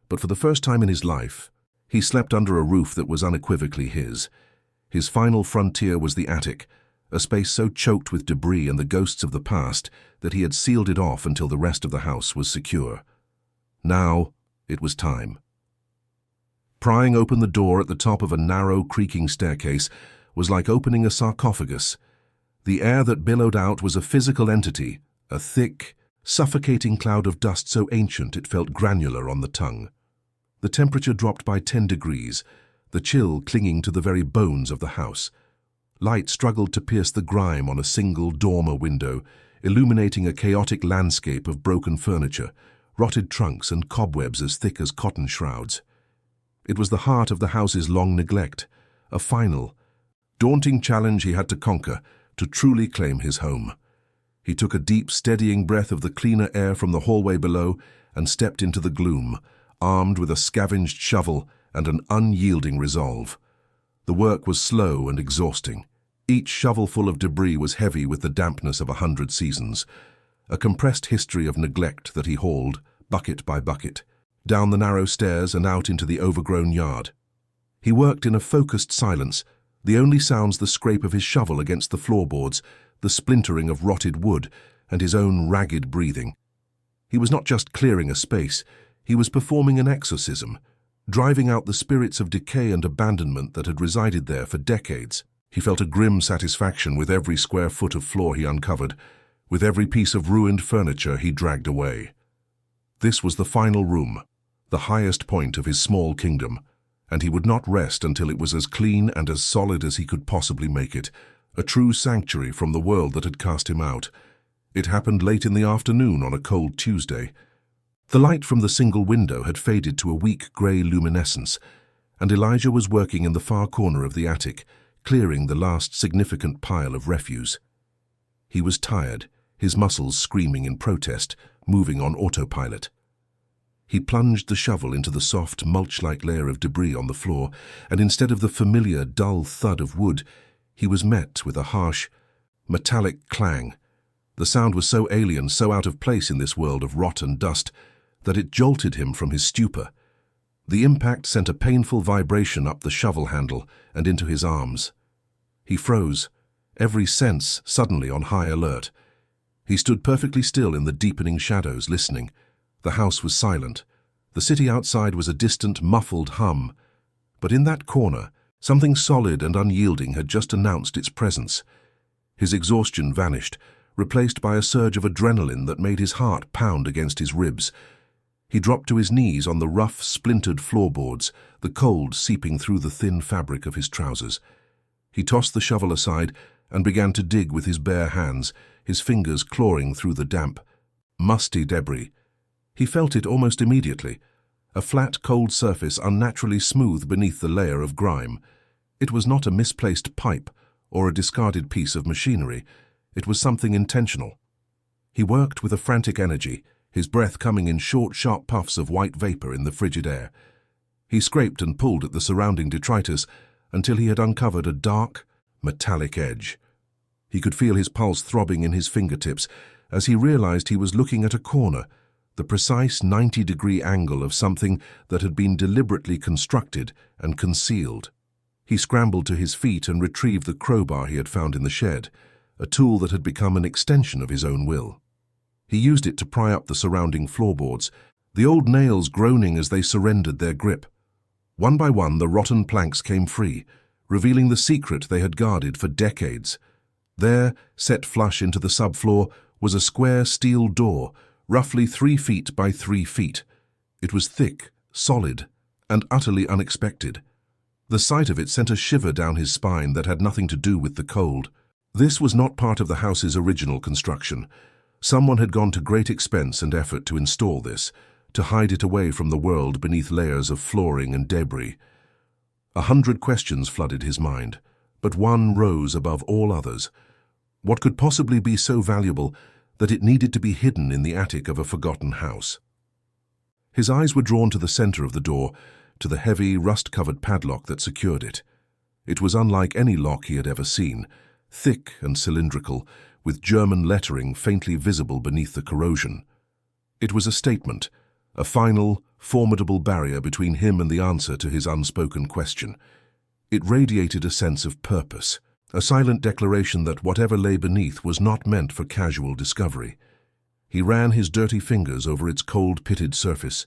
but for the first time in his life, he slept under a roof that was unequivocally his. His final frontier was the attic, a space so choked with debris and the ghosts of the past that he had sealed it off until the rest of the house was secure. Now, it was time. Prying open the door at the top of a narrow, creaking staircase was like opening a sarcophagus. The air that billowed out was a physical entity, a thick, suffocating cloud of dust so ancient it felt granular on the tongue. The temperature dropped by 10 degrees, the chill clinging to the very bones of the house. Light struggled to pierce the grime on a single dormer window, illuminating a chaotic landscape of broken furniture, rotted trunks and cobwebs as thick as cotton shrouds. It was the heart of the house's long neglect, a final, daunting challenge he had to conquer to truly claim his home. He took a deep, steadying breath of the cleaner air from the hallway below and stepped into the gloom, armed with a scavenged shovel and an unyielding resolve. The work was slow and exhausting. Each shovelful of debris was heavy with the dampness of 100 seasons, a compressed history of neglect that he hauled, bucket by bucket, down the narrow stairs and out into the overgrown yard. He worked in a focused silence, the only sounds the scrape of his shovel against the floorboards, the splintering of rotted wood, and his own ragged breathing. He was not just clearing a space, he was performing an exorcism, driving out the spirits of decay and abandonment that had resided there for decades. He felt a grim satisfaction with every square foot of floor he uncovered, with every piece of ruined furniture he dragged away. This was the final room, the highest point of his small kingdom, and he would not rest until it was as clean and as solid as he could possibly make it, a true sanctuary from the world that had cast him out. It happened late in the afternoon on a cold Tuesday. The light from the single window had faded to a weak grey luminescence, and Elijah was working in the far corner of the attic, clearing the last significant pile of refuse. He was tired, his muscles screaming in protest, moving on autopilot. He plunged the shovel into the soft, mulch-like layer of debris on the floor, and instead of the familiar, dull thud of wood, he was met with a harsh, metallic clang. The sound was so alien, so out of place in this world of rot and dust, that it jolted him from his stupor. The impact sent a painful vibration up the shovel handle and into his arms. He froze, every sense suddenly on high alert. He stood perfectly still in the deepening shadows, listening. The house was silent. The city outside was a distant, muffled hum. But in that corner, something solid and unyielding had just announced its presence. His exhaustion vanished, replaced by a surge of adrenaline that made his heart pound against his ribs. He dropped to his knees on the rough, splintered floorboards, the cold seeping through the thin fabric of his trousers. He tossed the shovel aside and began to dig with his bare hands, his fingers clawing through the damp, musty debris. He felt it almost immediately, a flat, cold surface unnaturally smooth beneath the layer of grime. It was not a misplaced pipe or a discarded piece of machinery. It was something intentional. He worked with a frantic energy, his breath coming in short, sharp puffs of white vapor in the frigid air. He scraped and pulled at the surrounding detritus until he had uncovered a dark, metallic edge. He could feel his pulse throbbing in his fingertips as he realized he was looking at a corner, the precise 90-degree angle of something that had been deliberately constructed and concealed. He scrambled to his feet and retrieved the crowbar he had found in the shed, a tool that had become an extension of his own will. He used it to pry up the surrounding floorboards, the old nails groaning as they surrendered their grip. One by one, the rotten planks came free, revealing the secret they had guarded for decades. There, set flush into the subfloor, was a square steel door, roughly 3 feet by 3 feet. It was thick, solid, and utterly unexpected. The sight of it sent a shiver down his spine that had nothing to do with the cold. This was not part of the house's original construction. Someone had gone to great expense and effort to install this, to hide it away from the world beneath layers of flooring and debris. 100 questions flooded his mind, but one rose above all others. What could possibly be so valuable that it needed to be hidden in the attic of a forgotten house? His eyes were drawn to the center of the door, to the heavy, rust-covered padlock that secured it. It was unlike any lock he had ever seen, thick and cylindrical, with German lettering faintly visible beneath the corrosion. It was a statement, a final, formidable barrier between him and the answer to his unspoken question. It radiated a sense of purpose, a silent declaration that whatever lay beneath was not meant for casual discovery. He ran his dirty fingers over its cold, pitted surface.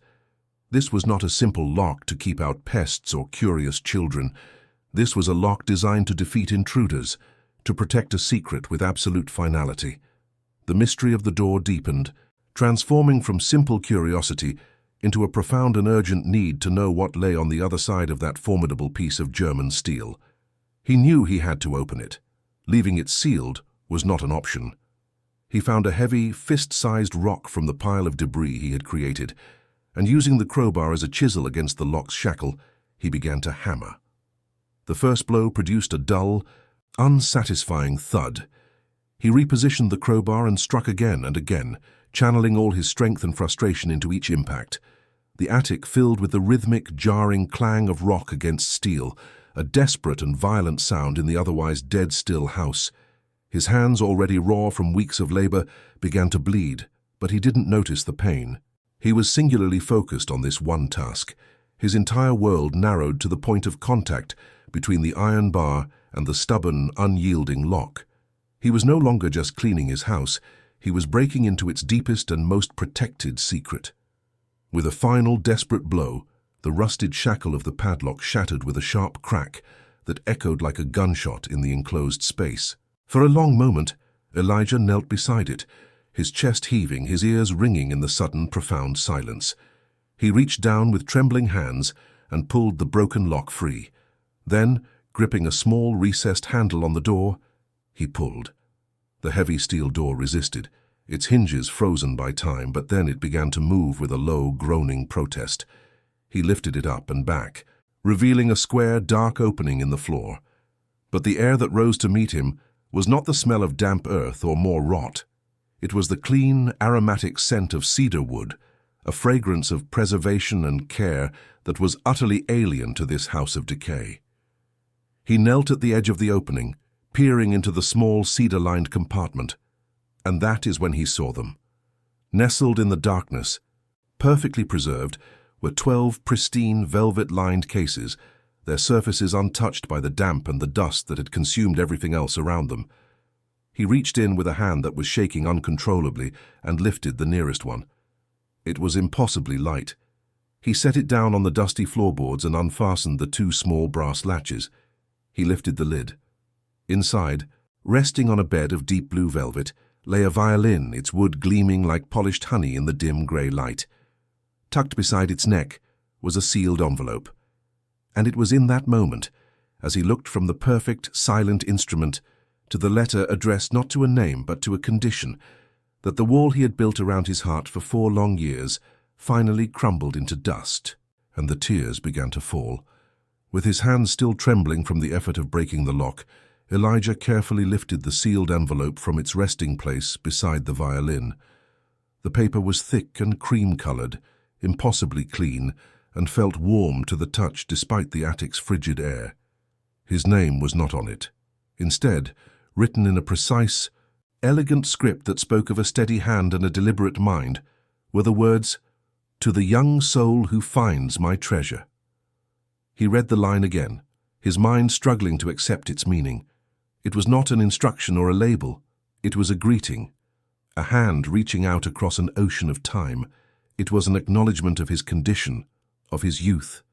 This was not a simple lock to keep out pests or curious children. This was a lock designed to defeat intruders, to protect a secret with absolute finality. The mystery of the door deepened, transforming from simple curiosity into a profound and urgent need to know what lay on the other side of that formidable piece of German steel. He knew he had to open it. Leaving it sealed was not an option. He found a heavy, fist-sized rock from the pile of debris he had created, and using the crowbar as a chisel against the lock's shackle, he began to hammer. The first blow produced a dull, unsatisfying thud. He repositioned the crowbar and struck again and again, channeling all his strength and frustration into each impact. The attic filled with the rhythmic, jarring clang of rock against steel, a desperate and violent sound in the otherwise dead-still house. His hands, already raw from weeks of labor, began to bleed, but he didn't notice the pain. He was singularly focused on this one task. His entire world narrowed to the point of contact between the iron bar and the stubborn, unyielding lock. He was no longer just cleaning his house, he was breaking into its deepest and most protected secret. With a final, desperate blow, the rusted shackle of the padlock shattered with a sharp crack that echoed like a gunshot in the enclosed space. For a long moment, Elijah knelt beside it, his chest heaving, his ears ringing in the sudden, profound silence. He reached down with trembling hands and pulled the broken lock free. Then, gripping a small, recessed handle on the door, he pulled. The heavy steel door resisted, its hinges frozen by time, but then it began to move with a low, groaning protest. He lifted it up and back, revealing a square, dark opening in the floor. But the air that rose to meet him was not the smell of damp earth or more rot. It was the clean, aromatic scent of cedar wood, a fragrance of preservation and care that was utterly alien to this house of decay. He knelt at the edge of the opening, peering into the small cedar-lined compartment, and that is when he saw them. Nestled in the darkness, perfectly preserved, were 12 pristine, velvet-lined cases, their surfaces untouched by the damp and the dust that had consumed everything else around them. He reached in with a hand that was shaking uncontrollably and lifted the nearest one. It was impossibly light. He set it down on the dusty floorboards and unfastened the 2 small brass latches. He lifted the lid. Inside, resting on a bed of deep blue velvet, lay a violin, its wood gleaming like polished honey in the dim grey light. Tucked beside its neck was a sealed envelope. And it was in that moment, as he looked from the perfect, silent instrument to the letter addressed not to a name but to a condition, that the wall he had built around his heart for 4 long years finally crumbled into dust, and the tears began to fall. With his hands still trembling from the effort of breaking the lock, Elijah carefully lifted the sealed envelope from its resting place beside the violin. The paper was thick and cream-colored, impossibly clean, and felt warm to the touch despite the attic's frigid air. His name was not on it. Instead, written in a precise, elegant script that spoke of a steady hand and a deliberate mind, were the words, "To the young soul who finds my treasure." He read the line again, his mind struggling to accept its meaning. It was not an instruction or a label. It was a greeting, a hand reaching out across an ocean of time. It was an acknowledgement of his condition, of his youth,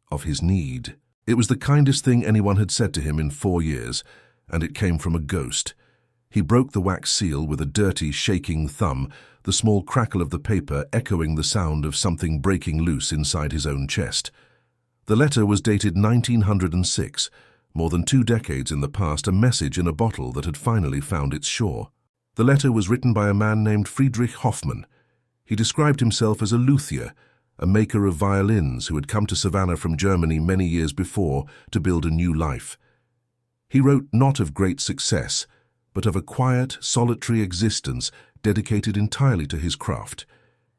of his need. It was the kindest thing anyone had said to him in 4 years, and it came from a ghost. He broke the wax seal with a dirty, shaking thumb, the small crackle of the paper echoing the sound of something breaking loose inside his own chest. The letter was dated 1906, more than 2 decades in the past, a message in a bottle that had finally found its shore. The letter was written by a man named Friedrich Hoffmann. He described himself as a luthier, a maker of violins who had come to Savannah from Germany many years before to build a new life. He wrote not of great success, but of a quiet, solitary existence dedicated entirely to his craft.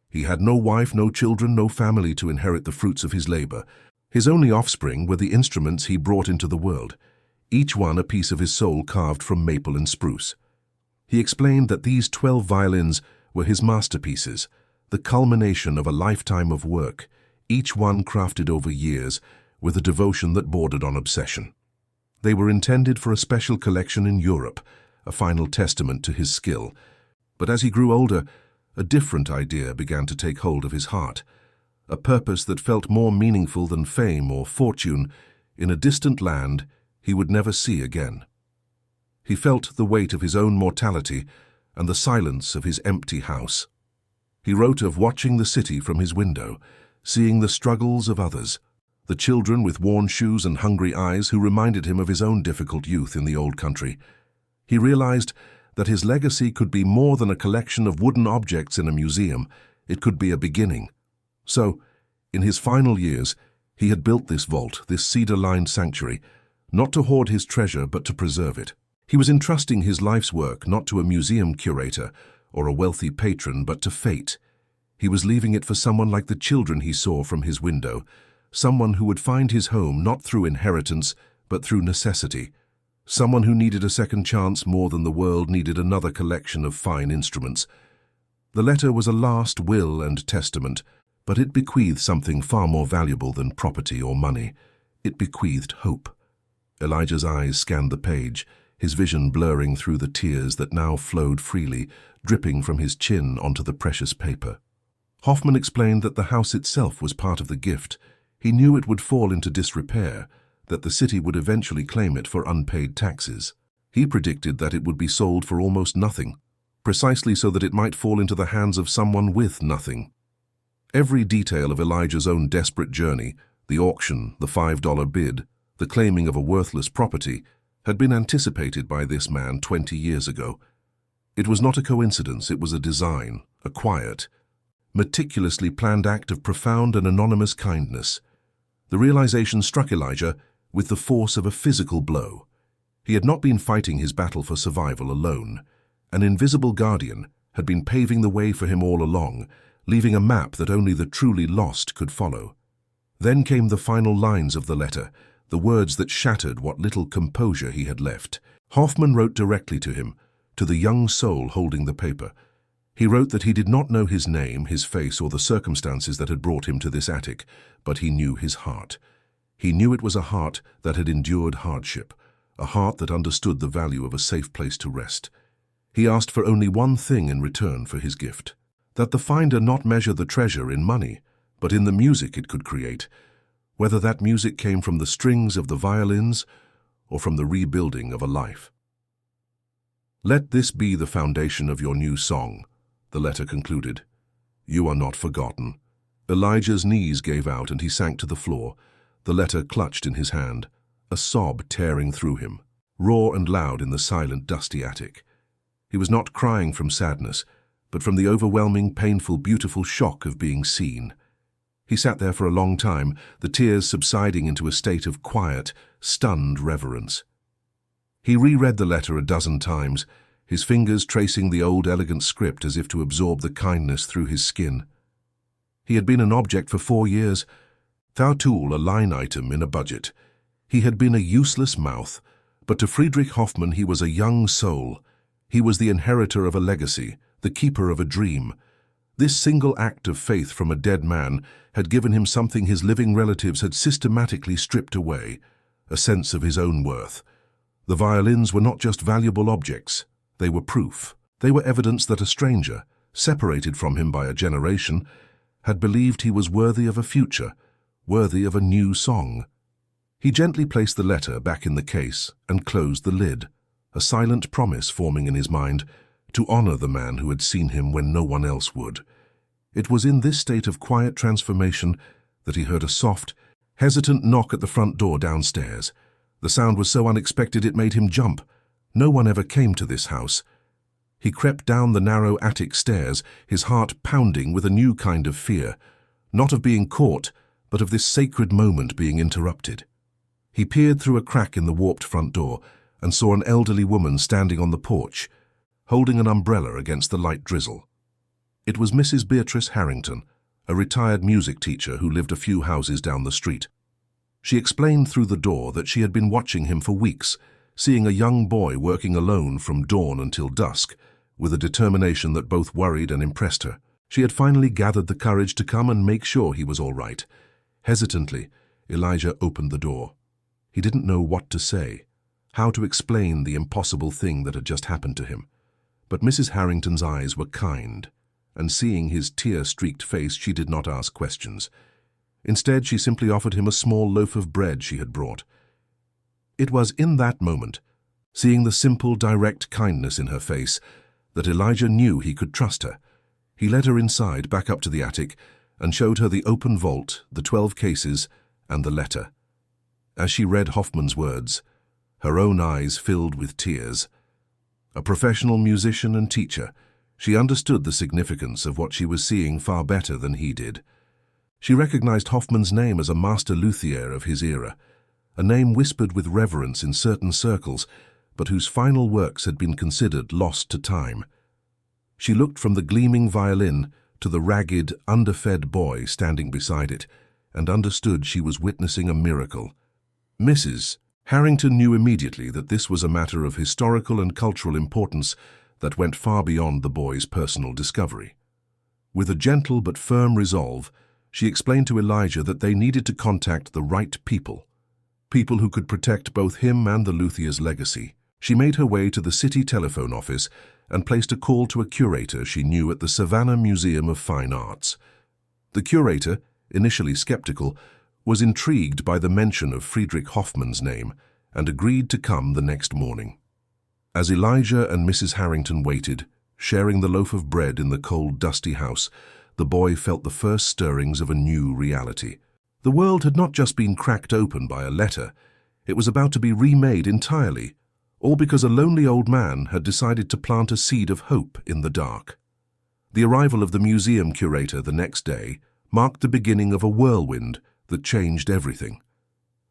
He had no wife, no children, no family to inherit the fruits of his labor. His only offspring were the instruments he brought into the world, each one a piece of his soul carved from maple and spruce. He explained that these 12 violins were his masterpieces, the culmination of a lifetime of work, each one crafted over years with a devotion that bordered on obsession. They were intended for a special collection in Europe, a final testament to his skill. But as he grew older, a different idea began to take hold of his heart, a purpose that felt more meaningful than fame or fortune in a distant land he would never see again. He felt the weight of his own mortality and the silence of his empty house. He wrote of watching the city from his window, seeing the struggles of others, the children with worn shoes and hungry eyes who reminded him of his own difficult youth in the old country. He realized that his legacy could be more than a collection of wooden objects in a museum. It could be a beginning. So, in his final years, he had built this vault, this cedar-lined sanctuary, not to hoard his treasure but to preserve it. He was entrusting his life's work not to a museum curator or a wealthy patron, but to fate. He was leaving it for someone like the children he saw from his window, someone who would find his home not through inheritance, but through necessity, someone who needed a second chance more than the world needed another collection of fine instruments. The letter was a last will and testament, but it bequeathed something far more valuable than property or money. It bequeathed hope. Elijah's eyes scanned the page, his vision blurring through the tears that now flowed freely, dripping from his chin onto the precious paper. Hoffmann explained that the house itself was part of the gift. He knew it would fall into disrepair, that the city would eventually claim it for unpaid taxes. He predicted that it would be sold for almost nothing, precisely so that it might fall into the hands of someone with nothing. Every detail of Elijah's own desperate journey, the auction, the $5 bid, the claiming of a worthless property, had been anticipated by this man 20 years ago. It was not a coincidence, it was a design, a quiet, meticulously planned act of profound and anonymous kindness. The realization struck Elijah with the force of a physical blow. He had not been fighting his battle for survival alone. An invisible guardian had been paving the way for him all along, leaving a map that only the truly lost could follow. Then came the final lines of the letter, the words that shattered what little composure he had left. Hoffmann wrote directly to him, to the young soul holding the paper. He wrote that he did not know his name, his face, or the circumstances that had brought him to this attic, but he knew his heart. He knew it was a heart that had endured hardship, a heart that understood the value of a safe place to rest. He asked for only one thing in return for his gift, that the finder not measure the treasure in money, but in the music it could create, whether that music came from the strings of the violins or from the rebuilding of a life. "Let this be the foundation of your new song," the letter concluded. "You are not forgotten." Elijah's knees gave out and he sank to the floor, the letter clutched in his hand, a sob tearing through him, raw and loud in the silent, dusty attic. He was not crying from sadness, but from the overwhelming, painful, beautiful shock of being seen. He sat there for a long time, the tears subsiding into a state of quiet, stunned reverence. He reread the letter a dozen times, his fingers tracing the old elegant script as if to absorb the kindness through his skin. He had been an object for 4 years, thou tool a line item in a budget. He had been a useless mouth, but to Friedrich Hoffmann he was a young soul. He was the inheritor of a legacy, the keeper of a dream. This single act of faith from a dead man had given him something his living relatives had systematically stripped away, a sense of his own worth. The violins were not just valuable objects, they were proof. They were evidence that a stranger, separated from him by a generation, had believed he was worthy of a future, worthy of a new song. He gently placed the letter back in the case and closed the lid, a silent promise forming in his mind to honor the man who had seen him when no one else would. It was in this state of quiet transformation that he heard a soft, hesitant knock at the front door downstairs. The sound was so unexpected it made him jump. No one ever came to this house. He crept down the narrow attic stairs, his heart pounding with a new kind of fear, not of being caught, but of this sacred moment being interrupted. He peered through a crack in the warped front door and saw an elderly woman standing on the porch, holding an umbrella against the light drizzle. It was Mrs. Beatrice Harrington, a retired music teacher who lived a few houses down the street. She explained through the door that she had been watching him for weeks, seeing a young boy working alone from dawn until dusk, with a determination that both worried and impressed her. She had finally gathered the courage to come and make sure he was all right. Hesitantly, Elijah opened the door. He didn't know what to say, how to explain the impossible thing that had just happened to him. But Mrs. Harrington's eyes were kind, and seeing his tear-streaked face, she did not ask questions. Instead, she simply offered him a small loaf of bread she had brought. It was in that moment, seeing the simple, direct kindness in her face, that Elijah knew he could trust her. He led her inside, back up to the attic, and showed her the open vault, the 12 cases, and the letter. As she read Hoffmann's words, her own eyes filled with tears. A professional musician and teacher, she understood the significance of what she was seeing far better than he did. She recognized Hoffmann's name as a master luthier of his era, a name whispered with reverence in certain circles, but whose final works had been considered lost to time. She looked from the gleaming violin to the ragged, underfed boy standing beside it, and understood she was witnessing a miracle. Mrs. Harrington knew immediately that this was a matter of historical and cultural importance that went far beyond the boy's personal discovery. With a gentle but firm resolve, she explained to Elijah that they needed to contact the right people, people who could protect both him and the luthier's legacy. She made her way to the city telephone office and placed a call to a curator she knew at the Savannah Museum of Fine Arts. The curator, initially skeptical, was intrigued by the mention of Friedrich Hoffmann's name and agreed to come the next morning. As Elijah and Mrs. Harrington waited, sharing the loaf of bread in the cold, dusty house, the boy felt the first stirrings of a new reality. The world had not just been cracked open by a letter, it was about to be remade entirely, all because a lonely old man had decided to plant a seed of hope in the dark. The arrival of the museum curator the next day marked the beginning of a whirlwind that changed everything.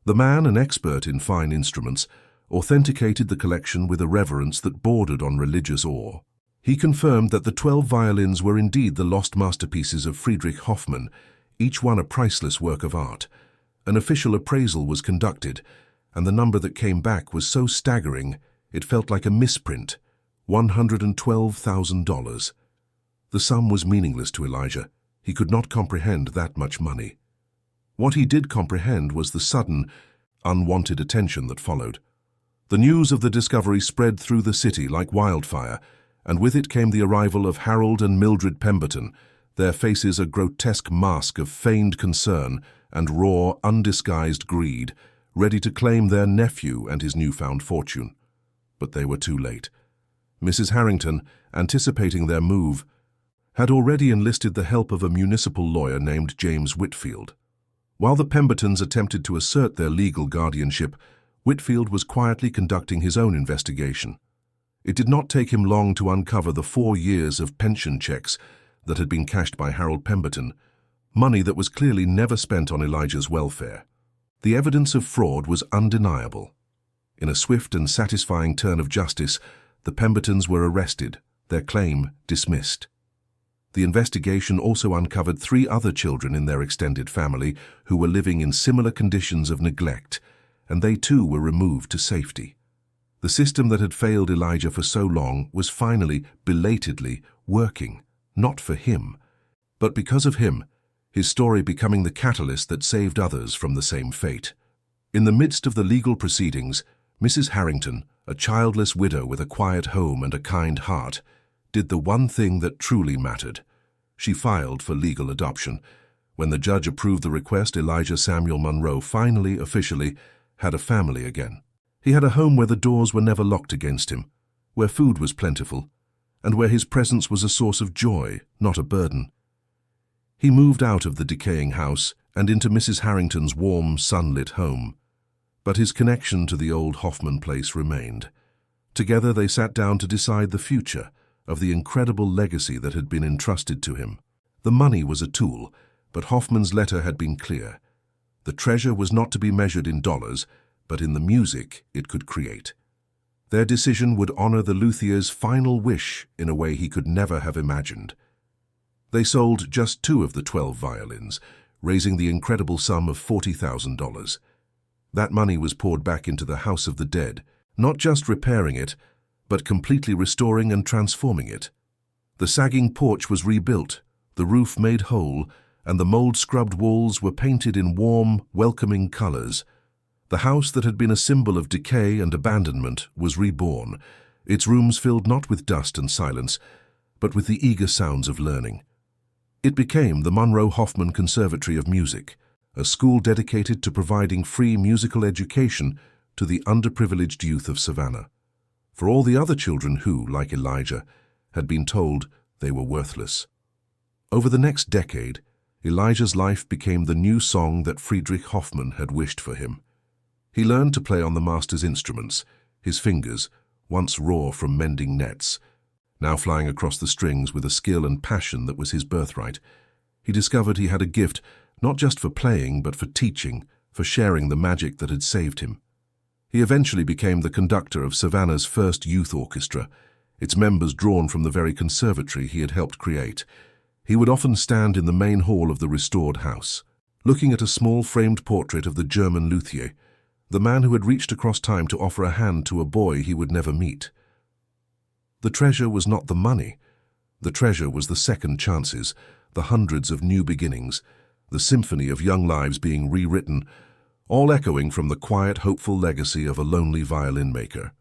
The man, an expert in fine instruments, authenticated the collection with a reverence that bordered on religious awe. He confirmed that the 12 violins were indeed the lost masterpieces of Friedrich Hoffmann, each one a priceless work of art. An official appraisal was conducted, and the number that came back was so staggering it felt like a misprint, $112,000. The sum was meaningless to Elijah. He could not comprehend that much money. What he did comprehend was the sudden, unwanted attention that followed. The news of the discovery spread through the city like wildfire, and with it came the arrival of Harold and Mildred Pemberton, their faces a grotesque mask of feigned concern and raw, undisguised greed, ready to claim their nephew and his newfound fortune. But they were too late. Mrs. Harrington, anticipating their move, had already enlisted the help of a municipal lawyer named James Whitfield. While the Pembertons attempted to assert their legal guardianship, Whitfield was quietly conducting his own investigation. It did not take him long to uncover the 4 years of pension checks that had been cashed by Harold Pemberton, money that was clearly never spent on Elijah's welfare. The evidence of fraud was undeniable. In a swift and satisfying turn of justice, the Pembertons were arrested, their claim dismissed. The investigation also uncovered 3 other children in their extended family who were living in similar conditions of neglect, and they too were removed to safety. The system that had failed Elijah for so long was finally, belatedly, working, not for him, but because of him, his story becoming the catalyst that saved others from the same fate. In the midst of the legal proceedings, Mrs. Harrington, a childless widow with a quiet home and a kind heart, did the one thing that truly mattered. She filed for legal adoption. When the judge approved the request, Elijah Samuel Monroe finally, officially, had a family again. He had a home where the doors were never locked against him, where food was plentiful, and where his presence was a source of joy, not a burden. He moved out of the decaying house and into Mrs. Harrington's warm, sunlit home. But his connection to the old Hoffman place remained. Together they sat down to decide the future of the incredible legacy that had been entrusted to him. The money was a tool, but Hoffman's letter had been clear. The treasure was not to be measured in dollars, but in the music it could create. Their decision would honor the luthier's final wish in a way he could never have imagined. They sold just 2 of the 12 violins, raising the incredible sum of $40,000. That money was poured back into the House of the Dead, not just repairing it, but completely restoring and transforming it. The sagging porch was rebuilt, the roof made whole, and the mold-scrubbed walls were painted in warm, welcoming colors. The house that had been a symbol of decay and abandonment was reborn, its rooms filled not with dust and silence, but with the eager sounds of learning. It became the Monroe Hoffman Conservatory of Music, a school dedicated to providing free musical education to the underprivileged youth of Savannah. For all the other children who, like Elijah, had been told they were worthless. Over the next decade, Elijah's life became the new song that Friedrich Hoffman had wished for him. He learned to play on the master's instruments, his fingers, once raw from mending nets, now flying across the strings with a skill and passion that was his birthright. He discovered he had a gift not just for playing, but for teaching, for sharing the magic that had saved him. He eventually became the conductor of Savannah's first youth orchestra, its members drawn from the very conservatory he had helped create. He would often stand in the main hall of the restored house, looking at a small framed portrait of the German luthier, the man who had reached across time to offer a hand to a boy he would never meet. The treasure was not the money. The treasure was the second chances, the hundreds of new beginnings, the symphony of young lives being rewritten, all echoing from the quiet, hopeful legacy of a lonely violin maker.